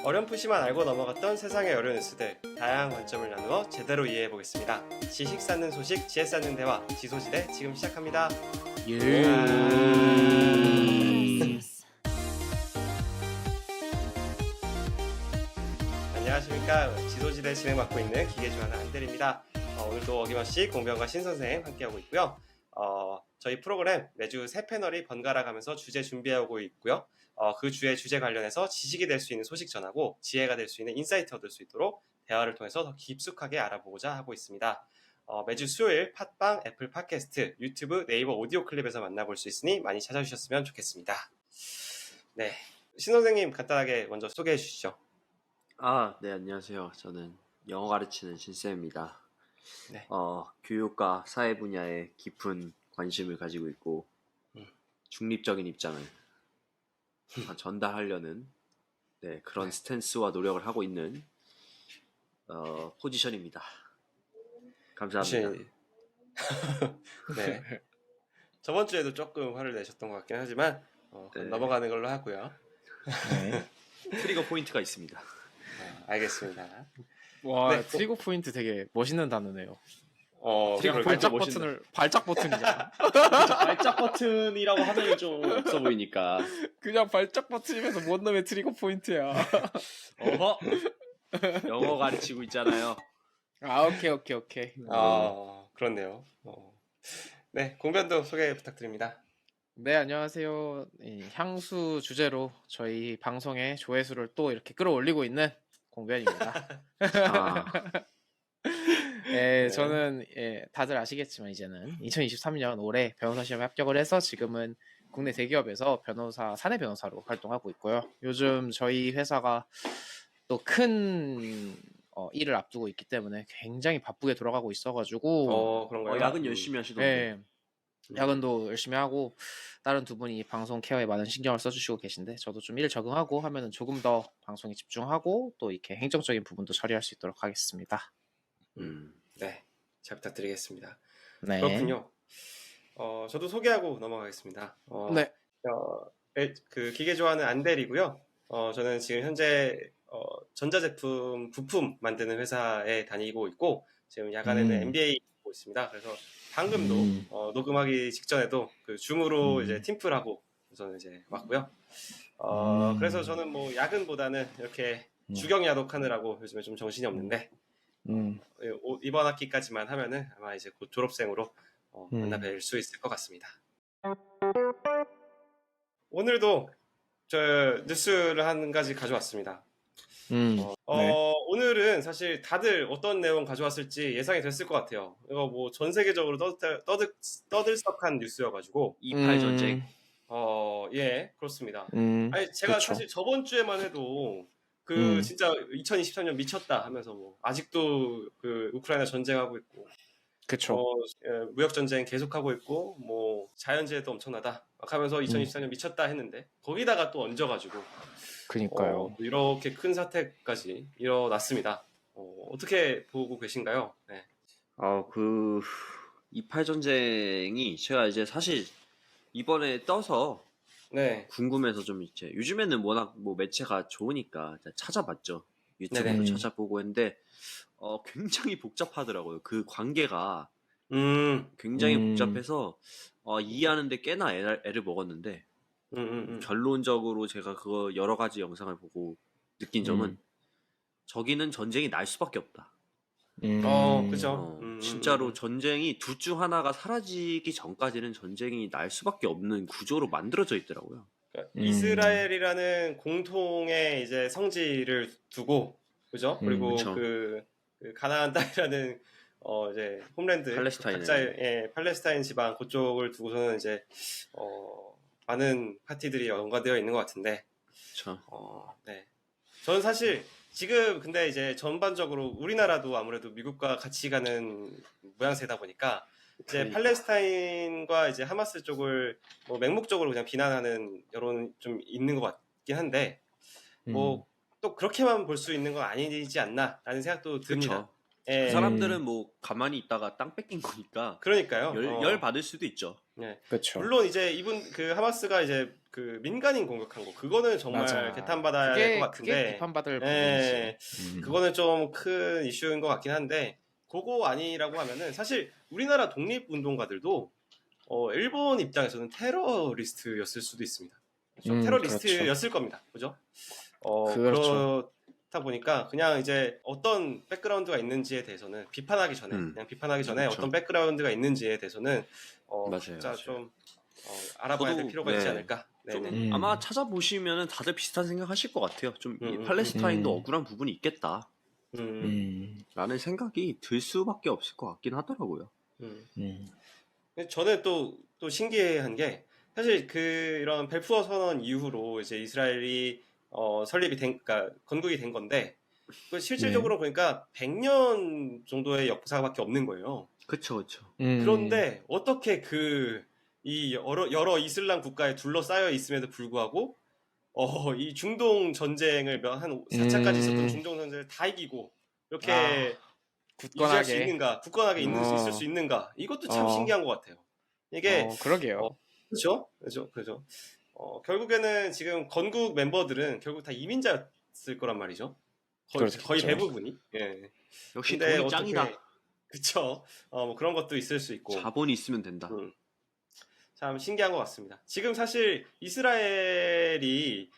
어렴풋이만 알고 넘어갔던 세상의 여러 뉴스들 다양한 관점을 나누어 제대로 이해해 보겠습니다. 지식 쌓는 소식, 지혜 쌓는 대화, 지소지대 지금 시작합니다. 안녕하십니까. 지소지대 진행 맡고 있는 기계주하나 안대리입니다. 오늘도 어김없이 공병과 신선생 함께하고 있고요. 저희 프로그램 매주 새 패널이 번갈아 가면서 주제 준비하고 있고요. 그 주의 주제 관련해서 지식이 될 수 있는 소식 전하고 지혜가 될 수 있는 인사이트 얻을 수 있도록 대화를 통해서 더 깊숙하게 알아보고자 하고 있습니다. 매주 수요일 팟빵, 애플 팟캐스트, 유튜브, 네이버 오디오 클립에서 만나볼 수 있으니 많이 찾아주셨으면 좋겠습니다. 네, 신 선생님 간단하게 먼저 소개해 주시죠. 네, 안녕하세요. 저는 영어 가르치는 신쌤입니다. 네. 교육과 사회 분야에 깊은 관심을 가지고 있고 중립적인 입장을 전달하려는 그런 스탠스와 노력을 하고 있는 포지션입니다. 감사합니다. 네. 저번 주에도 조금 화를 내셨던 것 같긴 하지만 넘어가는 걸로 하고요. 네. 트리거 포인트가 있습니다. 알겠습니다. 와, 네, 트리거 포인트 되게 멋있는 단어네요. 트리거 발작 포인트 버튼을 발작 버튼이잖아. 발작 버튼이라고 하면 좀 없어 보이니까. 그냥 발작 버튼이면서 뭔 놈의 트리거 포인트야. 어허. 영어 가르치고 있잖아요. 오케이. 그렇네요. 네, 공변도 소개 부탁드립니다. 네, 안녕하세요. 향수 주제로 저희 방송의 조회수를 또 이렇게 끌어올리고 있는 공변입니다. 네, 저는 다들 아시겠지만 이제는 2023년 올해 변호사 시험에 합격을 해서 지금은 국내 대기업에서 사내 변호사로 활동하고 있고요. 요즘 저희 회사가 또 큰 일을 앞두고 있기 때문에 굉장히 바쁘게 돌아가고 있어가지고 그런가요? 야근 열심히 하시던데. 야근도 열심히 하고 다른 두 분이 방송 케어에 많은 신경을 써주시고 계신데 저도 좀 일 적응하고 하면은 조금 더 방송에 집중하고 또 이렇게 행정적인 부분도 처리할 수 있도록 하겠습니다. 네, 잘 부탁드리겠습니다. 네. 그렇군요. 저도 소개하고 넘어가겠습니다. 네. 그 기계 좋아하는 안델이고요. 저는 지금 현재 전자제품 부품 만드는 회사에 다니고 있고 지금 야간에는 MBA 하고 있습니다. 그래서 방금도 녹음하기 직전에도 그 줌으로 이제 팀플 하고 저는 이제 왔고요. 그래서 저는 뭐 야근보다는 이렇게 주경야독하느라고 요즘에 좀 정신이 없는데 이번 학기까지만 하면은 아마 이제 곧 졸업생으로 만나 뵐 수 있을 것 같습니다. 오늘도 저 뉴스를 한 가지 가져왔습니다. 오늘은 사실 다들 어떤 내용 가져왔을지 예상이 됐을 것 같아요. 이거 뭐 전 세계적으로 떠들썩한 뉴스여가지고 2.8 전쟁. 예, 그렇습니다. 아니 제가 그렇죠. 사실 저번 주에만 해도 진짜 2023년 미쳤다 하면서 뭐 아직도 그 우크라이나 전쟁하고 있고 그쵸. 무역 전쟁 계속하고 있고 뭐 자연재해도 엄청나다 막 하면서 2024년 미쳤다 했는데 거기다가 또 얹어가지고 그니까요. 이렇게 큰 사태까지 일어났습니다. 어떻게 보고 계신가요? 네. 2.8 전쟁이 제가 이제 사실 이번에 떠서 네. 궁금해서 좀 이제 요즘에는 워낙 뭐 매체가 좋으니까 찾아봤죠. 유튜브도 네네. 찾아보고 했는데 굉장히 복잡하더라고요. 그 관계가 굉장히 복잡해서 이해하는데 꽤나 애를 먹었는데 결론적으로 제가 그거 여러 가지 영상을 보고 느낀 점은 저기는 전쟁이 날 수밖에 없다. 그죠. 진짜로 전쟁이 둘 중 하나가 사라지기 전까지는 전쟁이 날 수밖에 없는 구조로 만들어져 있더라고요. 그러니까 이스라엘이라는 공통의 이제 성지를 두고, 그죠? 그리고 그쵸. 그 가나안 땅이라는 이제 홈랜드, 팔레스타인. 각자의 팔레스타인 지방 그쪽을 두고서는 이제 많은 파티들이 연관되어 있는 것 같은데, 그쵸. 네. 저는 사실 지금 근데 이제 전반적으로 우리나라도 아무래도 미국과 같이 가는 모양새다 보니까 이제 그러니까. 팔레스타인과 이제 하마스 쪽을 뭐 맹목적으로 그냥 비난하는 여론이 좀 있는 것 같긴 한데 뭐 또 그렇게만 볼 수 있는 건 아니지 않나라는 생각도 듭니다. 그 사람들은 뭐 가만히 있다가 땅 뺏긴 거니까 그러니까요. 열 받을 수도 있죠. 네. 그쵸. 물론 이제 그 하마스가 이제 그 민간인 공격한 거 그거는 정말 맞아. 개탄받아야 될 것 그게 같은데 비판받을 예, 부분이지. 그거는 좀 큰 이슈인 것 같긴 한데 그거 아니라고 하면은 사실 우리나라 독립운동가들도 일본 입장에서는 테러리스트였을 수도 있습니다. 좀 테러리스트였을 겁니다. 그죠? 그렇죠. 그렇다 보니까 그냥 이제 어떤 백그라운드가 있는지에 대해서는 비판하기 전에 그렇죠. 어떤 백그라운드가 있는지에 대해서는 맞아요, 진짜 맞아요. 좀 알아봐야 될 저도, 필요가 있지 네. 않을까. 좀 네네. 아마 찾아보시면은 다들 비슷한 생각하실 것 같아요. 좀 이 음. 팔레스타인도 억울한 부분이 있겠다. 라는 생각이 들 수밖에 없을 것 같긴 하더라고요. 저는 또 신기한 게 사실 이런 벨푸어 선언 이후로 이제 이스라엘이 설립이 그러니까 건국이 된 건데 실질적으로 보니까 100년 정도의 역사밖에 없는 거예요. 그쵸. 그런데 어떻게 이 여러 이슬람 국가에 둘러싸여 있음에도 불구하고 이 중동 전쟁을 한 4차까지 있었던 중동 전쟁을 다 이기고 이렇게 유지할 수 있는가, 굳건하게 있을 수 있는가, 이것도 참 신기한 것 같아요. 이게 그러게요. 그렇죠. 결국에는 지금 건국 멤버들은 결국 다 이민자였을 거란 말이죠. 거의 대부분이. 예. 역시 근데 돈이 짱이다. 그쵸. 뭐 그런 것도 있을 수 있고. 자본이 있으면 된다. 참 신기한 것 같습니다. 지금 사실 이스라엘이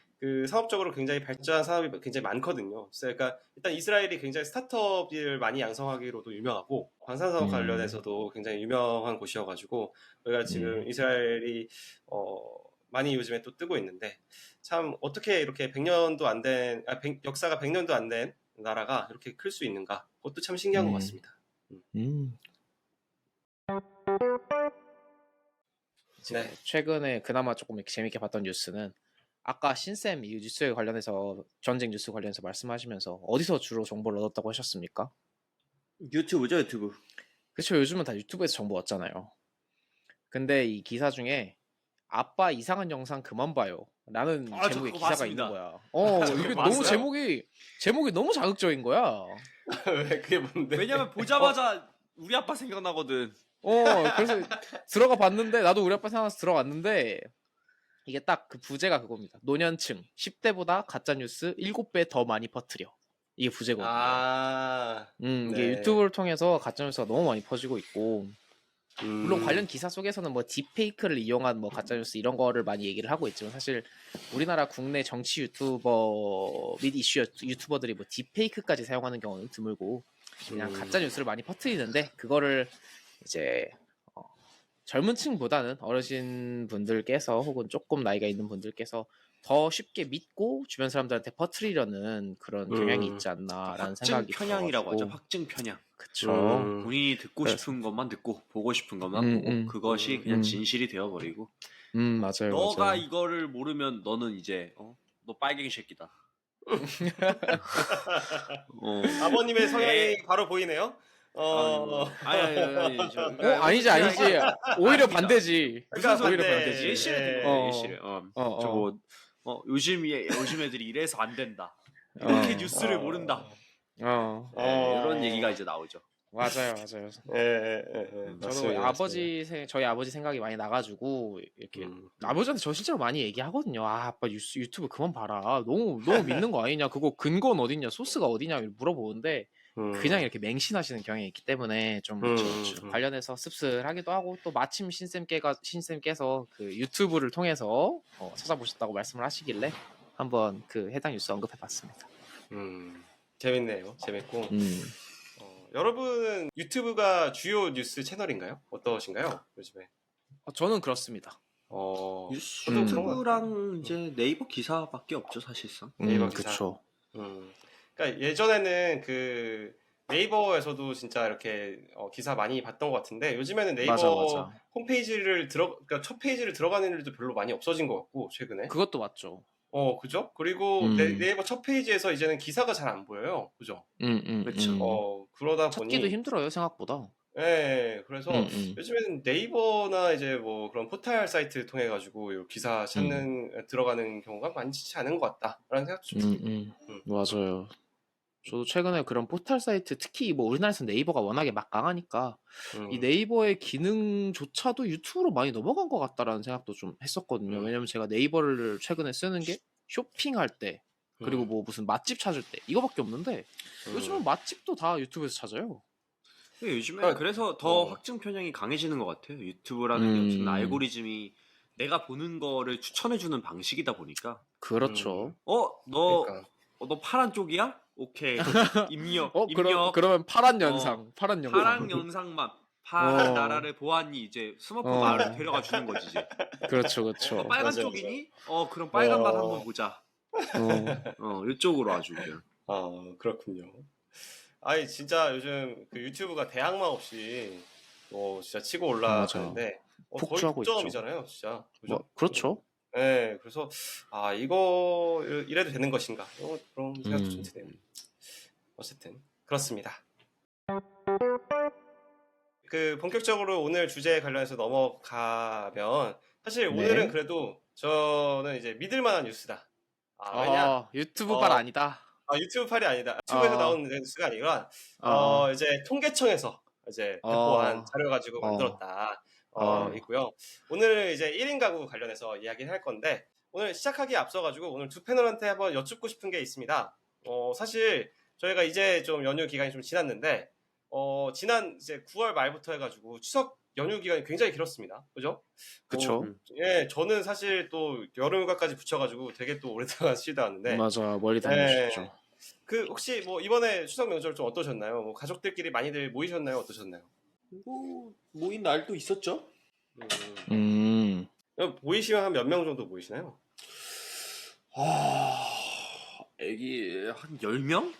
산업적으로 굉장히 발전한 산업이 굉장히 많거든요. 그러니까 일단 이스라엘이 굉장히 스타트업을 많이 양성하기로도 유명하고 방산산업 관련해서도 굉장히 유명한 곳이어가지고 우리가 지금 이스라엘이 많이 요즘에 또 뜨고 있는데 참 어떻게 이렇게 역사가 100년도 안 된 나라가 이렇게 클 수 있는가? 그것도 참 신기한 것 같습니다. 네. 최근에 그나마 조금 이렇게 재밌게 봤던 뉴스는 아까 신쌤 이 뉴스에 관련해서 전쟁 뉴스 관련해서 말씀하시면서 어디서 주로 정보를 얻었다고 하셨습니까? 유튜브죠, 유튜브. 그렇죠. 요즘은 다 유튜브에서 정보 얻잖아요. 근데 이 기사 중에 아빠 이상한 영상 그만 봐요 라는 제목의 기사가 봤습니다. 있는 거야. 이게 봤어요. 너무 제목이 너무 자극적인 거야. 왜 그게 뭔데? 왜냐면 보자마자 우리 아빠 생각나거든. 그래서 들어가 봤는데 나도 우리 아빠 생각나서 들어갔는데 이게 딱 그 부제가 그겁니다. 노년층 10대보다 가짜뉴스 7배 더 많이 퍼뜨려. 이게 부제거든요. 이게 유튜브를 통해서 가짜뉴스가 너무 많이 퍼지고 있고 물론 관련 기사 속에서는 뭐 딥페이크를 이용한 뭐 가짜뉴스 이런 거를 많이 얘기를 하고 있지만 사실 우리나라 국내 정치 유튜버 및 이슈 유튜버들이 뭐 딥페이크까지 사용하는 경우는 드물고 그냥 가짜뉴스를 많이 퍼뜨리는데 그거를 이제 젊은 층보다는 어르신 분들께서 혹은 조금 나이가 있는 분들께서 더 쉽게 믿고 주변 사람들한테 퍼뜨리려는 그런 경향이 있지 않나라는 생각이 확증편향이라고 하죠. 들어가지고. 확증편향. 그쵸. 본인이 듣고 싶은 것만 듣고 보고 싶은 것만 보고 그것이 그냥 진실이 되어버리고 맞아요. 너가 맞아요. 이거를 모르면 너는 이제 너 빨갱이 새끼다. 아버님의 성향이 바로 보이네요. 아니지. 오히려 아닙니다. 반대지. 그러니까 오히려 반대지. 예시를 드는 거예요. 예시를. 요즘 애들이 이래서 안 된다. 이렇게 뉴스를 모른다. 이런 얘기가 이제 나오죠. 맞아요. 저도 저희 아버지 생각이 많이 나가지고 이렇게 아버지한테 저 실제로 많이 얘기하거든요. 아빠 유튜브 그만 봐라. 너무 믿는 거 아니냐? 그거 근거는 어딨냐? 소스가 어디냐? 물어보는데 그냥 이렇게 맹신하시는 경향이 있기 때문에 좀 관련해서 씁쓸하기도 하고 또 마침 신쌤께서 그 유튜브를 통해서 찾아보셨다고 말씀을 하시길래 한번 그 해당 뉴스 언급해봤습니다. 재밌네요. 재밌고. 여러분은 유튜브가 주요 뉴스 채널인가요? 어떠신가요? 요즘에? 저는 그렇습니다. 유튜브랑 이제 네이버 기사밖에 없죠 사실상. 네이버 기사. 그렇죠. 그러니까 예전에는 네이버에서도 진짜 이렇게 기사 많이 봤던 것 같은데 요즘에는 네이버 맞아. 홈페이지를 그러니까 첫 페이지를 들어가는 일도 별로 많이 없어진 것 같고 최근에. 그것도 맞죠. 그죠? 그리고 네이버 첫 페이지에서 이제는 기사가 잘 안 보여요. 그죠? 그렇죠. 그러다 찾기도 보니 힘들어요 생각보다. 네, 그래서 요즘에는 네이버나 이제 뭐 그런 포털 사이트 통해 가지고 기사 들어가는 경우가 많지 않은 것 같다라는 생각도 좀 듭니다. 맞아요. 저도 최근에 그런 포털 사이트 특히 뭐 우리나라에서 네이버가 워낙에 막강하니까 이 네이버의 기능조차도 유튜브로 많이 넘어간 것 같다라는 생각도 좀 했었거든요. 왜냐면 제가 네이버를 최근에 쓰는 게 쇼핑할 때 그리고 뭐 무슨 맛집 찾을 때 이거밖에 없는데 요즘은 맛집도 다 유튜브에서 찾아요. 요즘에 그래서 더 확증 편향이 강해지는 것 같아요. 유튜브라는 게 어쨌든 알고리즘이 내가 보는 거를 추천해주는 방식이다 보니까. 그렇죠. 그러니까. 너 파란 쪽이야? 오케이. 입력. 그러면 파란 어, 영상. 파란 영상만. 파란 나라를 보았니? 이제 스머프가 알아 데려가 주는 거지, 이제. 그렇죠, 그렇죠. 빨간 맞아요, 쪽이니? 그럼 빨간 맛 한번 보자. 어, 이쪽으로 아주 그냥. 그렇군요. 아니 진짜 요즘 그 유튜브가 대항마 없이 진짜 치고 맞아. 올라가는데 거의 폭주하고 있죠. 독점이잖아요, 진짜. 그죠? 그렇죠. 네, 그래서 이거 이래도 되는 것인가? 그런 생각도 좀 드네요. 어쨌든 그렇습니다. 그 본격적으로 오늘 주제에 관련해서 넘어가면 사실 네. 오늘은 그래도 저는 이제 믿을 만한 뉴스다. 왜냐? 유튜브 발 아니다. 유튜브 팔이 아니다. 유튜브에서 나온 뉴스가 아니라 이제 통계청에서 이제 배포한 자료 가지고 만들었다. 있고요. 오늘 이제 1인 가구 관련해서 이야기를 할 건데 오늘 시작하기에 앞서 가지고 오늘 두 패널한테 한번 여쭙고 싶은 게 있습니다. 사실 저희가 이제 좀 연휴 기간이 좀 지났는데 지난 이제 9월 말부터 해가지고 추석 연휴 기간이 굉장히 길었습니다. 그죠? 그쵸. 예, 저는 사실 또 여름휴가까지 붙여가지고 되게 또 오랫동안 쉬다 왔는데. 맞아, 멀리 다녀오셨죠. 그 혹시 뭐 이번에 추석 명절 좀 어떠셨나요? 뭐 가족들끼리 많이들 모이셨나요? 어떠셨나요? 모인 날도 있었죠? 모이시면 한 몇 명 정도 모이시나요? 애기 한 10명?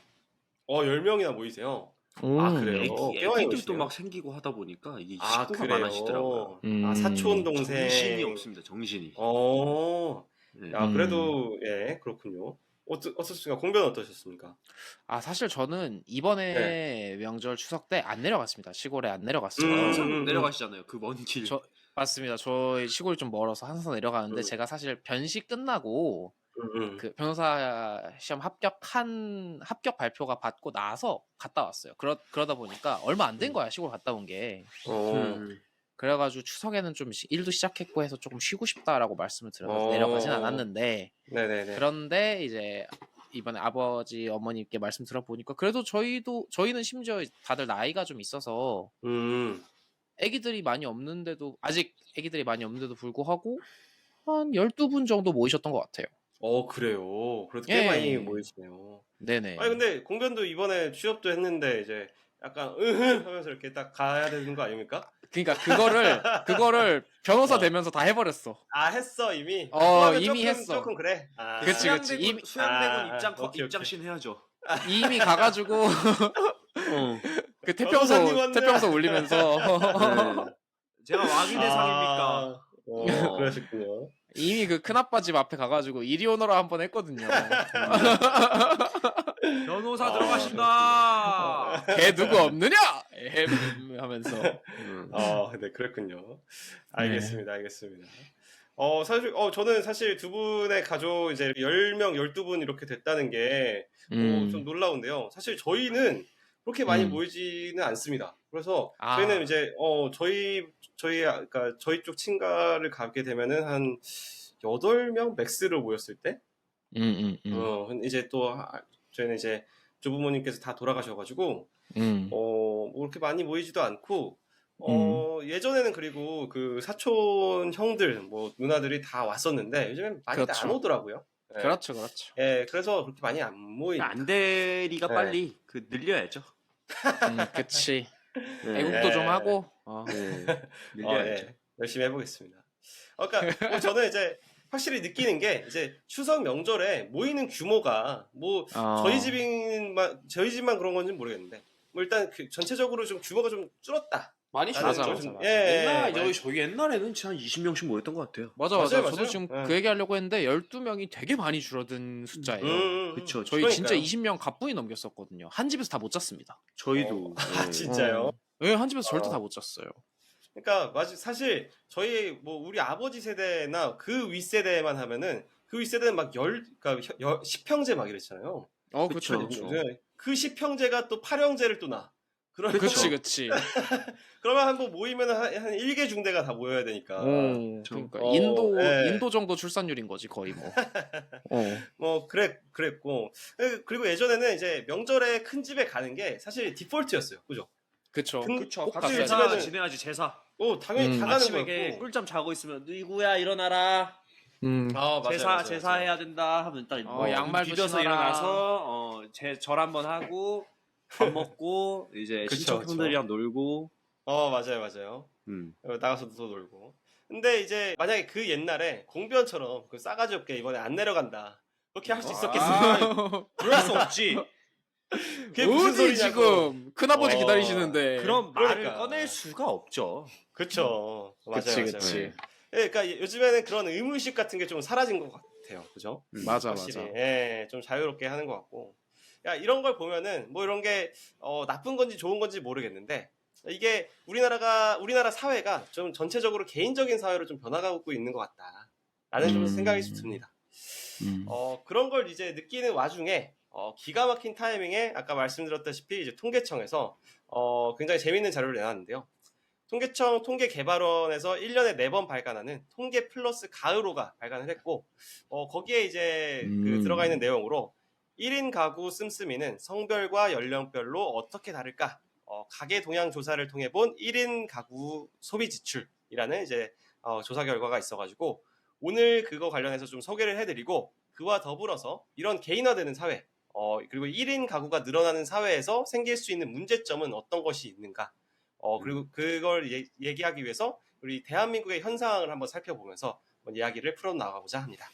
10명이나 모이세요. 그래요? 애기들도 막 생기고 하다 보니까 이게 식구가 많아지더라고요. 사촌 동생. 정신이 없습니다. 정신이. 야, 그래도 예, 그렇군요. 어떻습니까? 공변은 어떠셨습니까? 사실 저는 이번에 명절 추석 때 안 내려갔습니다. 시골에 안 내려갔어요. 항상 내려가시잖아요. 그 먼 길. 맞습니다. 저희 시골이 좀 멀어서 항상 내려가는데 제가 사실 변시 끝나고 그 변호사 시험 합격 발표가 받고 나서 갔다 왔어요. 그러다 보니까 얼마 안 된 거야, 시골 갔다 온 게. 그래가지고 추석에는 좀 일도 시작했고 해서 조금 쉬고 싶다라고 말씀을 드려서 내려가진 않았는데. 네네네. 그런데 이제 이번에 아버지 어머니께 말씀 들어보니까 그래도 저희는 심지어 다들 나이가 좀 있어서 애기들이 많이 없는데도 불구하고 한 12분 정도 모이셨던 것 같아요. 그래요. 그래도 꽤 많이 모이시네요. 네네. 아니 근데 공변도 이번에 취업도 했는데 이제 약간 하면서 이렇게 딱 가야 되는 거 아닙니까? 그러니까 그거를 변호사 되면서 다 해버렸어. 했어 이미. 이미 했어. 조금 그래. 그치. 수양대군 입장신 해야죠. 이미 가가지고 그 태평소 울리면서 제가 왕이 대상입니까? 그러셨군요. 이미 그 큰아빠 집 앞에 가가지고 이리 오너라 한번 했거든요. 변호사 들어가신다. 걔 누구 없느냐? 하면서. 네, 그렇군요. 알겠습니다. 사실 저는 사실 두 분의 가족 이제 10명, 12분 이렇게 됐다는 게 좀 놀라운데요. 사실 저희는 그렇게 많이 모이지는 않습니다. 그래서 저희는 이제 그러니까 저희 쪽 친가를 가게 되면은 한 8명 맥스로 모였을 때 이제 또 저희는 이제 조부모님께서 다 돌아가셔가지고 뭐 그렇게 많이 모이지도 않고 예전에는 그리고 그 사촌 형들 뭐 누나들이 다 왔었는데 요즘엔 많이 안 오더라고요. 네. 그렇죠. 예, 그래서 그렇게 많이 안 모입니다. 안대리가 빨리 늘려야죠. 그치. 애국도 좀 하고. 늘려야죠. 열심히 해보겠습니다. 그러니까 뭐 저는 이제 확실히 느끼는 게 이제 추석 명절에 모이는 규모가 뭐 저희 집만 그런 건지 모르겠는데 뭐 일단 전체적으로 좀 규모가 좀 줄었다. 많이 맞아. 저희 옛날에는 진짜 한 20명씩 모였던 것 같아요. 맞아요. 저도 지금 그 얘기 하려고 했는데 12명이 되게 많이 줄어든 숫자예요. 그렇죠. 저희 그러니까요. 진짜 20명 가뿐히 넘겼었거든요. 한 집에서 다 못 잤습니다. 저희도. 진짜요? 네, 한 집에서 절대 다 못 잤어요. 그러니까 사실 저희 뭐 우리 아버지 세대나 그 윗세대만 하면은 그 윗세대는 막 그러니까 10평제 막 이랬잖아요. 그쵸. 그쵸. 그 10형제가 또 8형제를 또 낳아. 그러면 그치. 그러면 한번 모이면 한 1개 중대가 다 모여야 되니까. 그러니까 예. 인도 정도 출산율인 거지 거의 뭐. 뭐 그랬고 그리고 예전에는 이제 명절에 큰 집에 가는 게 사실 디폴트였어요. 그죠? 그쵸. 그쵸. 꼭 같이 갔어야 제사 되는- 지내야지 제사. 당연히 다 가는 아침에 거였고. 꿀잠 자고 있으면 누구야 일어나라. 맞아요. 제사해야 된다 하면 딱 양말도 비벼서 신어라. 일어나서 절 한번 하고 밥 먹고 이제 그쵸, 친척 형들이랑 놀고. 맞아요. 나가서도 또 놀고. 근데 이제 만약에 그 옛날에 공변처럼 그 싸가지 없게 이번에 안 내려간다. 그렇게 할 수 있었겠어요? 그럴 수 없지. 그게 무슨 어디 소리냐고. 지금 큰아버지 어, 기다리시는데. 그런 말을 그러니까. 꺼낼 수가 없죠. 그쵸. 맞아요. 그치. 그러니까 요즘에는 그런 의무의식 같은 게 좀 사라진 것 같아요. 그죠? 맞아. 확실히. 예, 좀 자유롭게 하는 것 같고. 야, 이런 걸 보면은 뭐 이런 게 나쁜 건지 좋은 건지 모르겠는데 이게 우리나라 사회가 좀 전체적으로 개인적인 사회로 좀 변화가고 있는 것 같다라는 좀 생각이 좀 듭니다. 그런 걸 이제 느끼는 와중에 기가 막힌 타이밍에 아까 말씀드렸다시피 이제 통계청에서 굉장히 재밌는 자료를 내놨는데요. 통계청 통계개발원에서 1년에 4번 발간하는 통계 플러스 가을호가 발간을 했고 거기에 이제 그 들어가 있는 내용으로 1인 가구 씀씀이는 성별과 연령별로 어떻게 다를까? 가계 동향 조사를 통해 본 1인 가구 소비 지출이라는 이제 조사 결과가 있어가지고 오늘 그거 관련해서 좀 소개를 해드리고 그와 더불어서 이런 개인화되는 사회 그리고 1인 가구가 늘어나는 사회에서 생길 수 있는 문제점은 어떤 것이 있는가 그리고 그걸 얘기하기 위해서 우리 대한민국의 현 상황을 한번 살펴보면서 이야기를 풀어나가고자 합니다.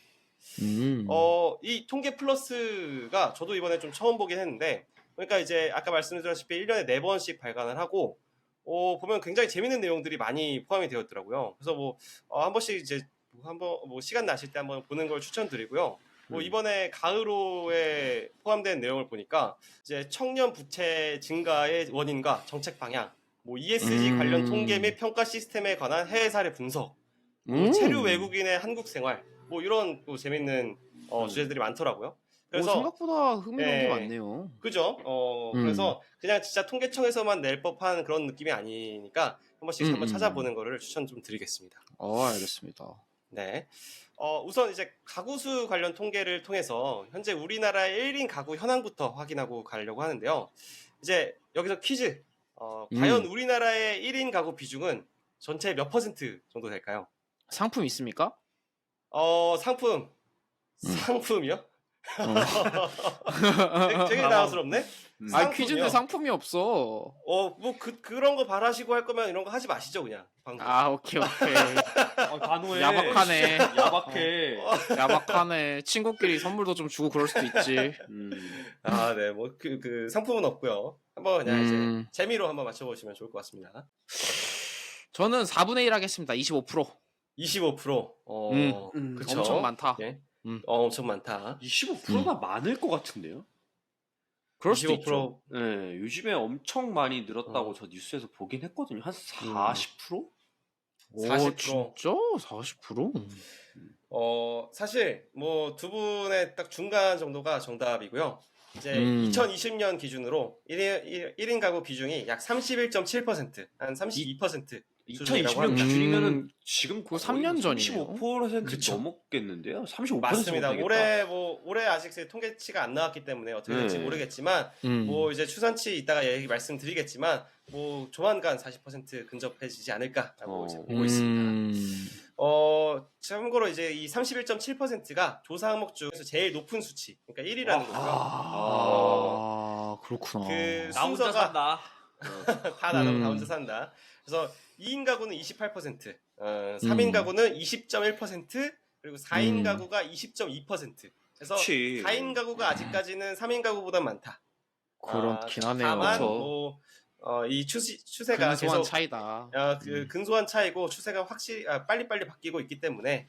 이 통계 플러스가 저도 이번에 좀 처음 보긴 했는데 그러니까 이제 아까 말씀드렸다시피 1년에 4번씩 발간을 하고 보면 굉장히 재밌는 내용들이 많이 포함이 되어 있더라고요. 그래서 뭐 한 번씩 이제 한번 뭐 시간 나실 때 한번 보는 걸 추천드리고요. 뭐 이번에 가을호에 포함된 내용을 보니까 이제 청년 부채 증가의 원인과 정책 방향, 뭐 ESG 관련 통계 및 평가 시스템에 관한 해외 사례 분석, 체류 외국인의 한국 생활, 뭐 이런 또 재밌는 주제들이 많더라고요. 그래서 생각보다 흥미로운 게 많네요. 그죠? 그래서 그냥 진짜 통계청에서만 낼 법한 그런 느낌이 아니니까 한 번씩 한번 찾아보는 거를 추천 좀 드리겠습니다. 알겠습니다. 네. 우선 이제 가구수 관련 통계를 통해서 현재 우리나라의 1인 가구 현황부터 확인하고 가려고 하는데요. 이제 여기서 퀴즈. 과연 우리나라의 1인 가구 비중은 전체 몇 퍼센트 정도 될까요? 상품 있습니까? 상품이요? 되게 당황스럽네. 퀴즈인데 상품이 없어. 뭐 그런 거 바라시고 할 거면 이런 거 하지 마시죠 그냥. 방금. 오케이. 단호해. 야박하네. 야박해. 친구끼리 선물도 좀 주고 그럴 수도 있지. 네. 뭐 그 상품은 없고요. 한번 그냥 이제 재미로 한번 맞춰보시면 좋을 것 같습니다. 저는 4분의 1 하겠습니다. 25%. 25%. 그쵸? 엄청 많다. 네. 엄청 많다. 25%가 많을 것 같은데요? 그럴 수도 25%. 있죠. 네, 요즘에 엄청 많이 늘었다고 저 뉴스에서 보긴 했거든요. 한 40%? 40%. 진짜? 40%? 사실 뭐 두 분의 딱 중간 정도가 정답이고요. 이제 2020년 기준으로 1인 가구 비중이 약 31.7%, 한 32% 2020년 기준이면은 지금 그 3년 전이네요. 35% 그쵸. 넘었겠는데요? 35% 맞습니다. 정도 올해 아직 통계치가 안 나왔기 때문에 어떻게 될지 모르겠지만 뭐 이제 추산치 이따가 얘기 말씀드리겠지만 뭐 조만간 40% 근접해지지 않을까라고 이제 보고 있습니다. 참고로 이제 이 31.7%가 조사 항목 중에서 제일 높은 수치, 그러니까 1위라는 거고요. 그렇구나. 그 나 혼자 순서가 산다. 다 나누고 나 혼자 산다. 그래서 2인 가구는 28%, 3인 가구는 20.1%, 그리고 4인 가구가 20.2%. 그래서 그치. 4인 가구가 아직까지는 3인 가구보다 많다. 그렇긴 하네요. 다만 그쵸. 뭐 이 추세가 근소한 계속 차이다. 근소한 차이고 추세가 확실히 빨리빨리 바뀌고 있기 때문에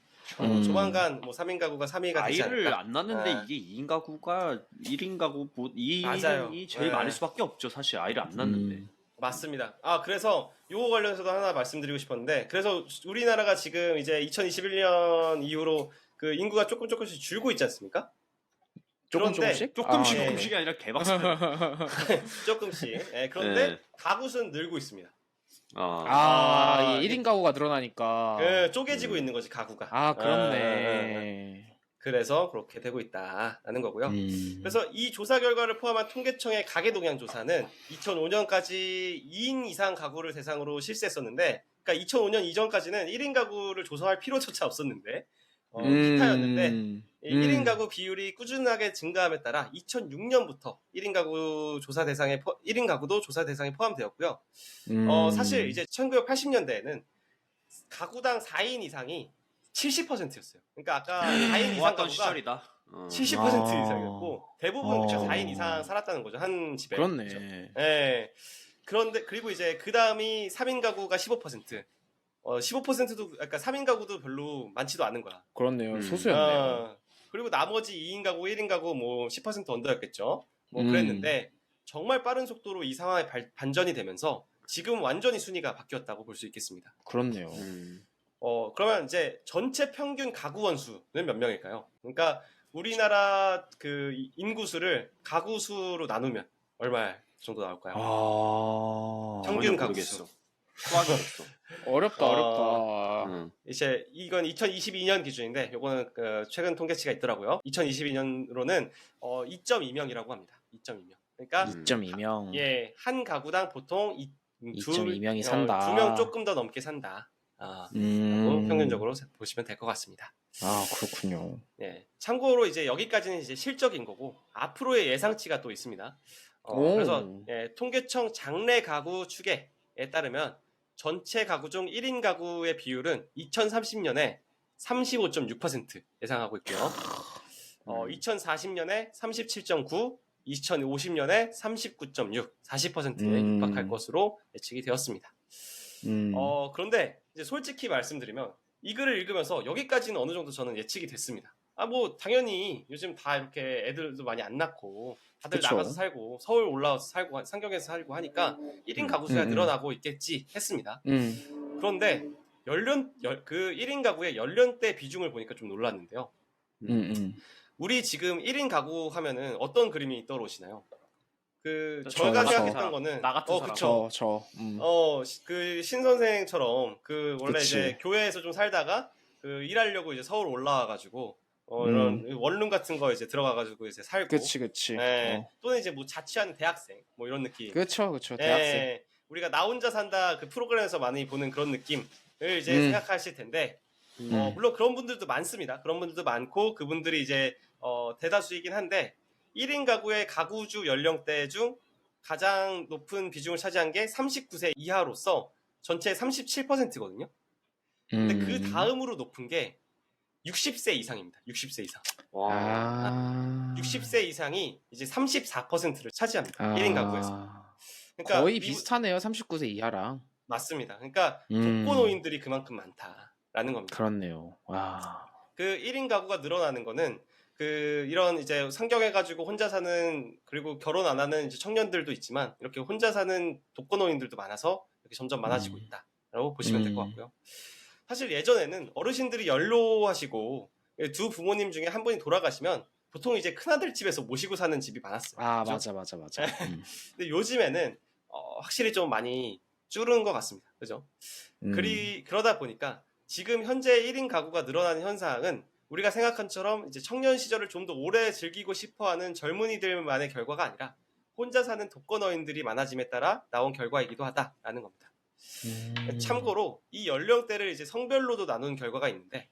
조만간 뭐 3인 가구가 3위가 되지 않을까. 아이를 안 낳는데 이게 2인 가구가 1인 가구 2인이 제일 많을 수밖에 없죠. 사실 아이를 안 낳는데. 맞습니다. 그래서 요거 관련해서도 하나 말씀드리고 싶었는데, 그래서 우리나라가 지금 이제 2021년 이후로 그 인구가 조금씩 줄고 있지 않습니까? 조금씩? 조금씩 예. 조금씩이 아니라 개박살. 조금씩. 예, 그런데 네. 가구 수는 늘고 있습니다. 이 1인 가구가 늘어나니까. 쪼개지고 있는 거지 가구가. 그렇네. 그래서 그렇게 되고 있다라는 거고요. 그래서 이 조사 결과를 포함한 통계청의 가계동향 조사는 2005년까지 2인 이상 가구를 대상으로 실시했었는데, 그러니까 2005년 이전까지는 1인 가구를 조사할 필요조차 없었는데, 기타였는데 1인 가구 비율이 꾸준하게 증가함에 따라 2006년부터 1인 가구 조사 대상에 1인 가구도 조사 대상에 포함되었고요. 사실 이제 1980년대에는 가구당 4인 이상이 70%였어요. 그러니까 아까 4인 이상 모았던 가구가 시절이다. 70% 이상이었고 대부분 4인 이상 살았다는 거죠. 한 집에. 그렇네. 그렇죠? 예. 그런데 그리고 이제 그 다음이 3인 가구가 15%. 15%도 그러니까 3인 가구도 별로 많지도 않은 거야. 그렇네요. 소수였네요. 그리고 나머지 2인 가구, 1인 가구 뭐 10% 언더였겠죠. 뭐 그랬는데 정말 빠른 속도로 이 상황이 반전이 되면서 지금 완전히 순위가 바뀌었다고 볼 수 있겠습니다. 그렇네요. 그러면 이제 전체 평균 가구 원수는 몇 명일까요? 그러니까 우리나라 그 인구 수를 가구 수로 나누면 얼마 정도 나올까요? 평균 가구 수. 수학이 없어. 어렵다. 이제 이건 2022년 기준인데 요거는 최근 통계치가 있더라고요. 2022년으로는 2.2명이라고 합니다. 2.2명. 그러니까 2.2명. 예, 한 가구당 보통 2.2명이 산다. 2명 조금 더 넘게 산다. 라고 평균적으로 보시면 될 것 같습니다. 그렇군요. 예. 참고로 이제 여기까지는 이제 실적인 거고 앞으로의 예상치가 또 있습니다. 그래서 통계청 장래 가구 추계에 따르면 전체 가구 중 1인 가구의 비율은 2030년에 35.6% 예상하고 있고요. 2040년에 37.9, 2050년에 39.6, 40%에 육박할 것으로 예측이 되었습니다. 그런데 이제 솔직히 말씀드리면 이 글을 읽으면서 여기까지는 어느 정도 저는 예측이 됐습니다. 뭐 당연히 요즘 다 이렇게 애들도 많이 안 낳고 다들 그쵸. 나가서 살고 서울 올라와서 살고 상경에서 살고 하니까 1인 가구 수가 늘어나고 있겠지 했습니다. 그런데 그 1인 가구의 연령대 비중을 보니까 좀 놀랐는데요. 우리 지금 1인 가구 하면은 어떤 그림이 떠오르시나요? 저희가 생각했던 거는 나 같은 사람. 그 신 선생처럼 원래 그치. 이제 교회에서 좀 살다가 일하려고 이제 서울 올라와가지고 이런 원룸 같은 거 이제 들어가가지고 이제 살고. 그치. 또는 이제 뭐 자취하는 대학생 뭐 이런 느낌. 그쵸. 대학생. 우리가 나 혼자 산다 그 프로그램에서 많이 보는 그런 느낌을 이제 생각하실 텐데. 물론 그런 분들도 많습니다. 그런 분들도 많고 그분들이 이제 대다수이긴 한데 1인 가구의 가구주 연령대 중 가장 높은 비중을 차지한 게 39세 이하로서 전체의 37%거든요. 근데 그 다음으로 높은 게 60세 이상입니다. 60세 이상. 60세 이상이 이제 34%를 차지합니다. 1인 가구에서. 그러니까 거의 비슷하네요. 39세 이하랑. 맞습니다. 그러니까 독거노인들이 그만큼 많다라는 겁니다. 그렇네요. 그 1인 가구가 늘어나는 거는 이런 이제 상경해가지고 혼자 사는 그리고 결혼 안 하는 이제 청년들도 있지만 이렇게 혼자 사는 독거노인들도 많아서 이렇게 점점 많아지고 있다라고 보시면 될 것 같고요. 사실 예전에는 어르신들이 연로하시고 두 부모님 중에 한 분이 돌아가시면 보통 이제 큰아들 집에서 모시고 사는 집이 많았어요. 그죠? 맞아. 근데 요즘에는 확실히 좀 많이 줄은 것 같습니다. 그죠? 그러다 보니까 지금 현재 1인 가구가 늘어나는 현상은 우리가 생각한 처럼 이제 청년 시절을 좀 더 오래 즐기고 싶어하는 젊은이들만의 결과가 아니라 혼자 사는 독거노인들이 많아짐에 따라 나온 결과이기도 하다라는 겁니다. 참고로 이 연령대를 이제 성별로도 나눈 결과가 있는데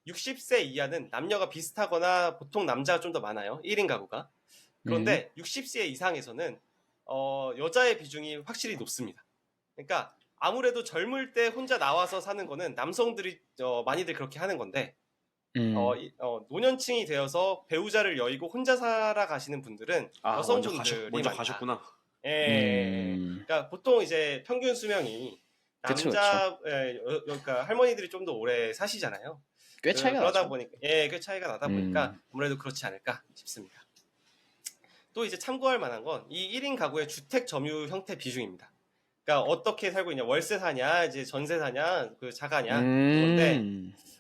60세 이하는 남녀가 비슷하거나 보통 남자가 좀 더 많아요. 1인 가구가. 그런데 60세 이상에서는 여자의 비중이 확실히 높습니다. 그러니까 아무래도 젊을 때 혼자 나와서 사는 거는 남성들이 많이들 그렇게 하는 건데 노년층이 되어서 배우자를 여의고 혼자 살아가시는 분들은 여성분들이 먼저 많다. 가셨구나. 그러니까 보통 이제 평균 수명이 그러니까 할머니들이 좀 더 오래 사시잖아요. 꽤 차이가 그러다 나죠. 보니까 꽤 차이가 나다 보니까 아무래도 그렇지 않을까 싶습니다. 또 이제 참고할 만한 건 이 1인 가구의 주택 점유 형태 비중입니다. 그러니까 어떻게 살고 있냐, 월세 사냐, 이제 전세 사냐, 자가냐 그런데